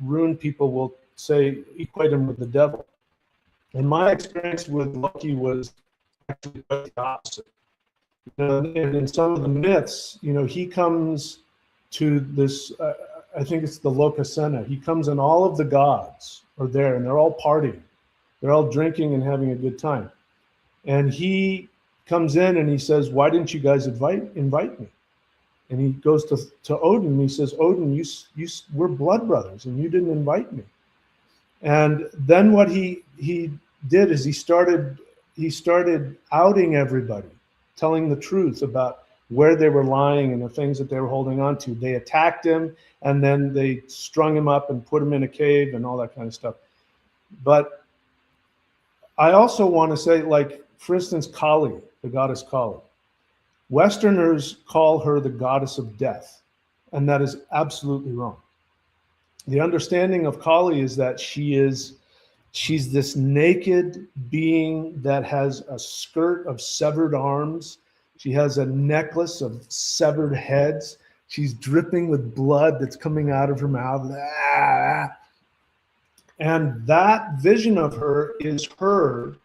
rune people will say equate him with the devil. And my experience with Loki was actually quite the opposite. And in some of the myths, he comes to this. I think it's the Lokasena. He comes and all of the gods are there and they're all partying. They're all drinking and having a good time. And he comes in and he says, "Why didn't you guys invite me?" And he goes to Odin and he says, "Odin, we're blood brothers and you didn't invite me." And then what he did is he started outing everybody, telling the truth about where they were lying and the things that they were holding on to. They attacked him and then they strung him up and put him in a cave and all that kind of stuff. But I also want to say, like, for instance, Kali, the goddess Kali. Westerners call her the goddess of death, and that is absolutely wrong. The understanding of Kali is that she's this naked being that has a skirt of severed arms. She has a necklace of severed heads. She's dripping with blood that's coming out of her mouth. Ah. And that vision of her is her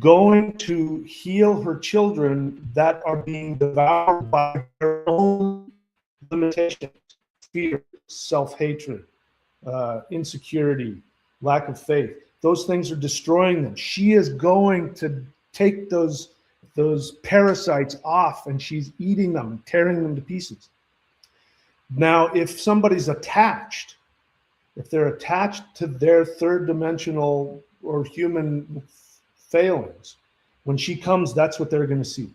going to heal her children that are being devoured by their own limitations, fear, self-hatred, insecurity, lack of faith. Those things are destroying them. She is going to take those parasites off, and she's eating them, tearing them to pieces. Now, if somebody's attached, if they're attached to their third dimensional or human failings, when she comes, that's what they're going to see.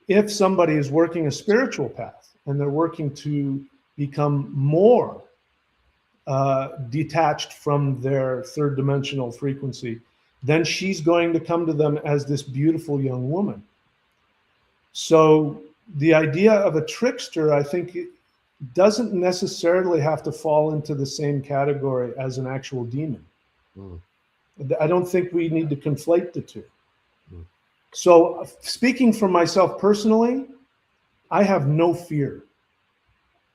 If somebody is working a spiritual path and they're working to become more detached from their third dimensional frequency, then she's going to come to them as this beautiful young woman. So the idea of a trickster, I think, doesn't necessarily have to fall into the same category as an actual demon. I don't think we need to conflate the two. So speaking for myself personally, I have no fear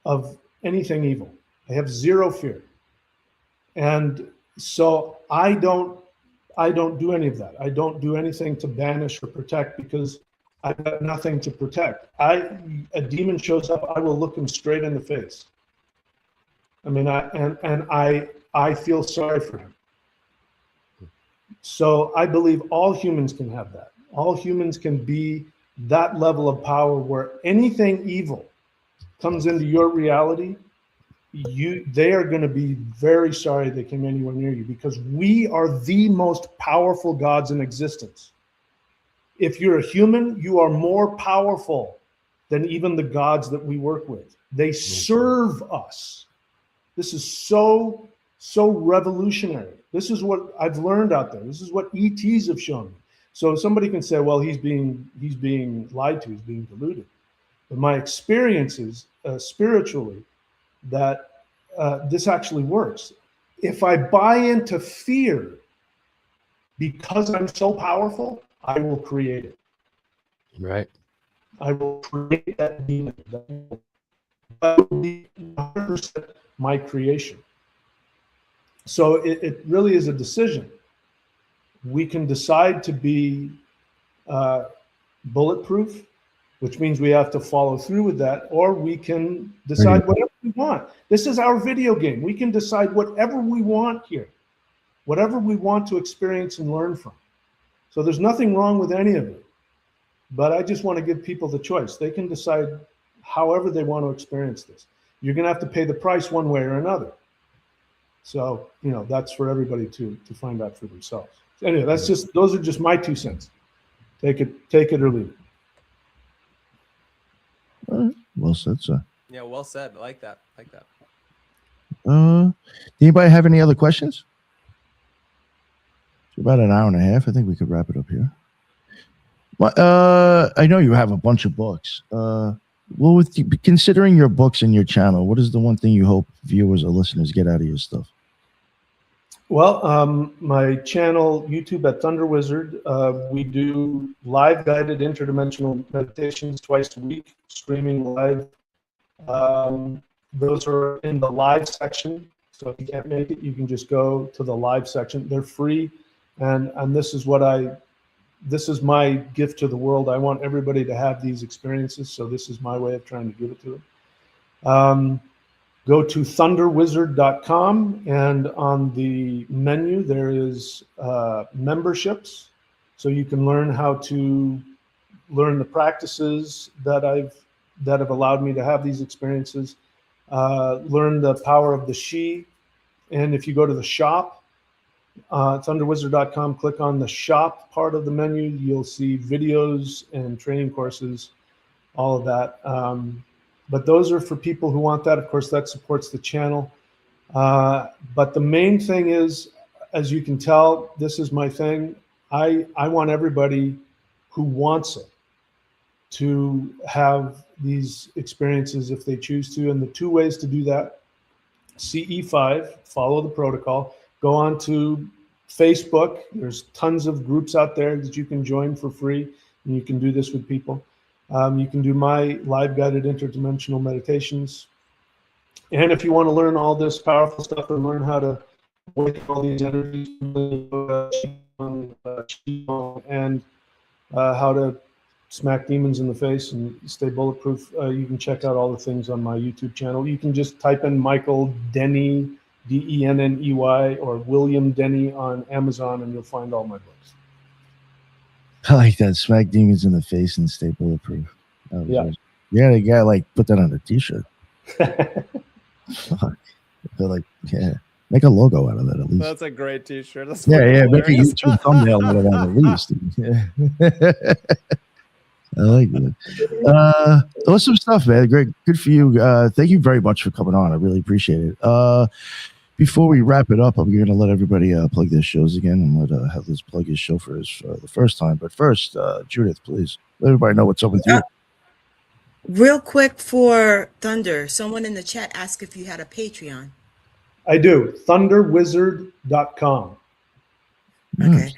of anything evil. I have zero fear. And so I don't do any of that. I don't do anything to banish or protect, because I've got nothing to protect. A demon shows up, I will look him straight in the face. I mean, I feel sorry for him. So I believe all humans can have that. All humans can be that level of power where anything evil comes into your reality, they are going to be very sorry they came anywhere near you, because we are the most powerful gods in existence. If you're a human, you are more powerful than even the gods that we work with. They serve us. This is so revolutionary. This is what I've learned out there. This is what ETs have shown me. So somebody can say, well, he's being lied to, he's being deluded. But my experience is spiritually that this actually works. If I buy into fear because I'm so powerful, I will create it. Right. I will create that demon. That will be 100% my creation. So it really is a decision. We can decide to be bulletproof, which means we have to follow through with that, or we can decide whatever we want. This is our video game. We can decide whatever we want here, whatever we want to experience and learn from. So there's nothing wrong with any of it. But I just want to give people the choice. They can decide however they want to experience this. You're going to have to pay the price one way or another. So, that's for everybody to find out for themselves. Anyway, those are just my 2 cents. Take it or leave it. Well said, sir. Yeah, well said. I like that. Anybody have any other questions? It's about an hour and a half. I think we could wrap it up here. I know you have a bunch of books. Well, considering your books and your channel, what is the one thing you hope viewers or listeners get out of your stuff? Well, my channel, YouTube at ThunderWizard, we do live guided interdimensional meditations twice a week, streaming live. Those are in the live section. So if you can't make it, you can just go to the live section. They're free. And this is this is my gift to the world. I want everybody to have these experiences. So this is my way of trying to give it to them. Go to ThunderWizard.com, and on the menu there is memberships, so you can learn how to learn the practices that have allowed me to have these experiences, learn the power of the She. And if you go to the shop, ThunderWizard.com, click on the shop part of the menu, you'll see videos and training courses, all of that. But those are for people who want that. Of course, that supports the channel. But the main thing is, as you can tell, this is my thing. I want everybody who wants it to have these experiences if they choose to. And the 2 ways to do that: CE5, follow the protocol. Go on to Facebook. There's tons of groups out there that you can join for free, and you can do this with people. You can do my live guided interdimensional meditations. And if you want to learn all this powerful stuff and learn how to awaken all these energies and how to smack demons in the face and stay bulletproof, you can check out all the things on my YouTube channel. You can just type in Michael Denney, D-E-N-N-E-Y, or William Denney on Amazon, and you'll find all my books. I like that. Smack demons in the face and stay bulletproof. Yeah. Awesome. Yeah, the guy like put that on a t-shirt. Fuck. I feel like, yeah. Make a logo out of that at least. That's a great t-shirt. That's yeah, make a YouTube thumbnail out of that at least. Yeah. I like that. Awesome stuff, man. Great, good for you. Thank you very much for coming on. I really appreciate it. Before we wrap it up, I'm going to let everybody plug their shows again and let Headless plug his show for the first time. But first, Judith, please let everybody know what's up with you. Real quick for Thunder, someone in the chat asked if you had a Patreon. I do. ThunderWizard.com. Okay.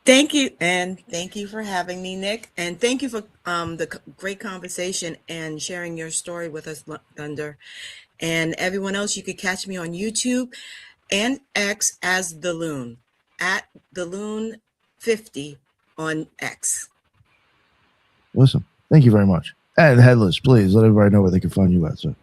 Thank you. And thank you for having me, Nick. And thank you for the great conversation and sharing your story with us, Thunder. And everyone else, you could catch me on YouTube and X as The Loon, at The Loon 50 on X. Awesome. Thank you very much. And Headless, please let everybody know where they can find you at, sir.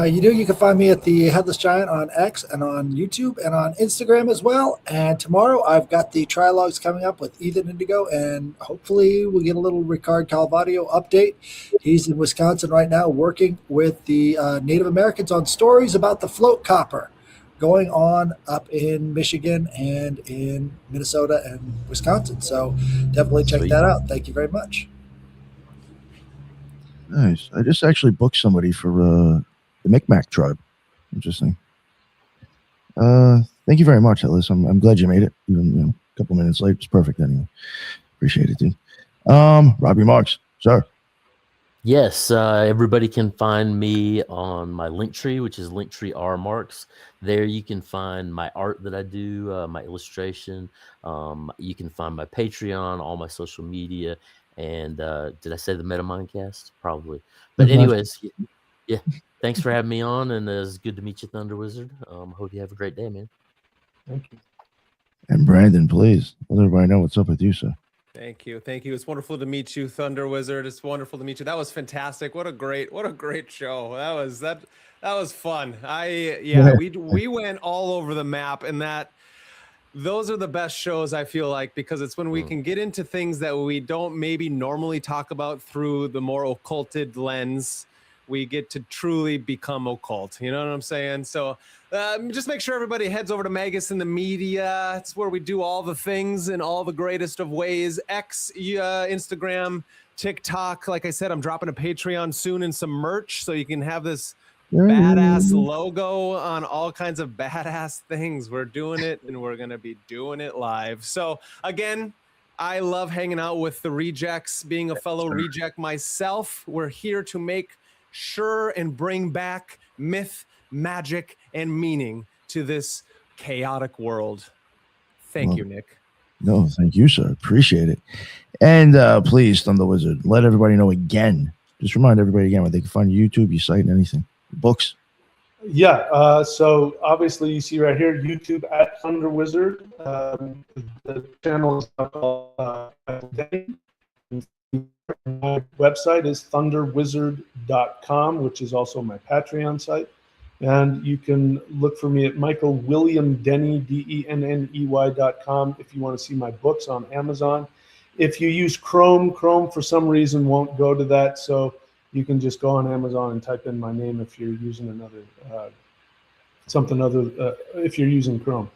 You can find me at the Headless Giant on X and on YouTube and on Instagram as well. And tomorrow I've got the trilogues coming up with Ethan Indigo, and hopefully we'll get a little Ricard Calvadio update. He's in Wisconsin right now working with the Native Americans on stories about the float copper going on up in Michigan and in Minnesota and Wisconsin. So definitely check that out. Thank you very much. Nice. I just actually booked somebody for the Micmac tribe. Interesting. Thank you very much, Ellis. I'm glad you made it. Even a couple minutes late. It's perfect anyway. Appreciate it, dude. Robbie Marks, sir. Yes, everybody can find me on my Linktree, which is Linktree R Marks. There you can find my art that I do, my illustration. You can find my Patreon, all my social media, and did I say the MetaMindcast? Probably. But anyways, yeah. Thanks for having me on, and it's good to meet you, ThunderWizard. Hope you have a great day, man. Thank you. And Brandon, please let everybody know what's up with you, sir. Thank you. It's wonderful to meet you, ThunderWizard. It's wonderful to meet you. That was fantastic. What a great show. That was fun. We went all over the map, and those are the best shows, I feel like, because it's when we can get into things that we don't maybe normally talk about through the more occulted lens. We get to truly become occult. You know what I'm saying? So just make sure everybody heads over to Magus in the Media. It's where we do all the things in all the greatest of ways. X, Instagram, TikTok. Like I said, I'm dropping a Patreon soon and some merch, so you can have this badass logo on all kinds of badass things. We're doing it, and we're going to be doing it live. So again, I love hanging out with the rejects, being a fellow reject myself. We're here to make sure and bring back myth, magic, and meaning to this chaotic world. Thank you, Nick. No, thank you, sir. Appreciate it. And please, ThunderWizard, let everybody know again. Just remind everybody again where they can find your YouTube, your site, and anything. Books. Yeah. So obviously you see right here, YouTube at ThunderWizard. The channel is called my website is ThunderWizard.com, which is also my Patreon site. And you can look for me at Michael William Denney, DENNEY.com, if you want to see my books on Amazon. If you use Chrome for some reason won't go to that. So you can just go on Amazon and type in my name if you're using if you're using Chrome.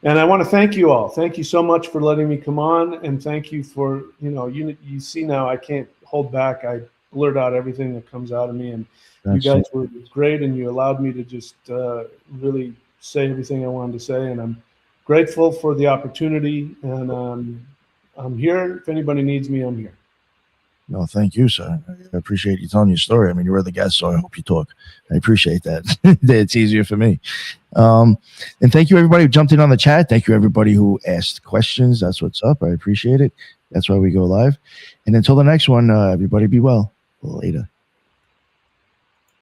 And I want to thank you all. Thank you so much for letting me come on, and thank you for, you see now I can't hold back. I blurt out everything that comes out of me, and you guys were great, and you allowed me to just really say everything I wanted to say, and I'm grateful for the opportunity, and I'm here. If anybody needs me, I'm here. No, thank you, sir. I appreciate you telling your story. I mean, you were the guest, so I hope you talk. I appreciate that. It's easier for me. And thank you, everybody who jumped in on the chat. Thank you, everybody who asked questions. That's what's up. I appreciate it. That's why we go live. And until the next one, everybody be well. Later.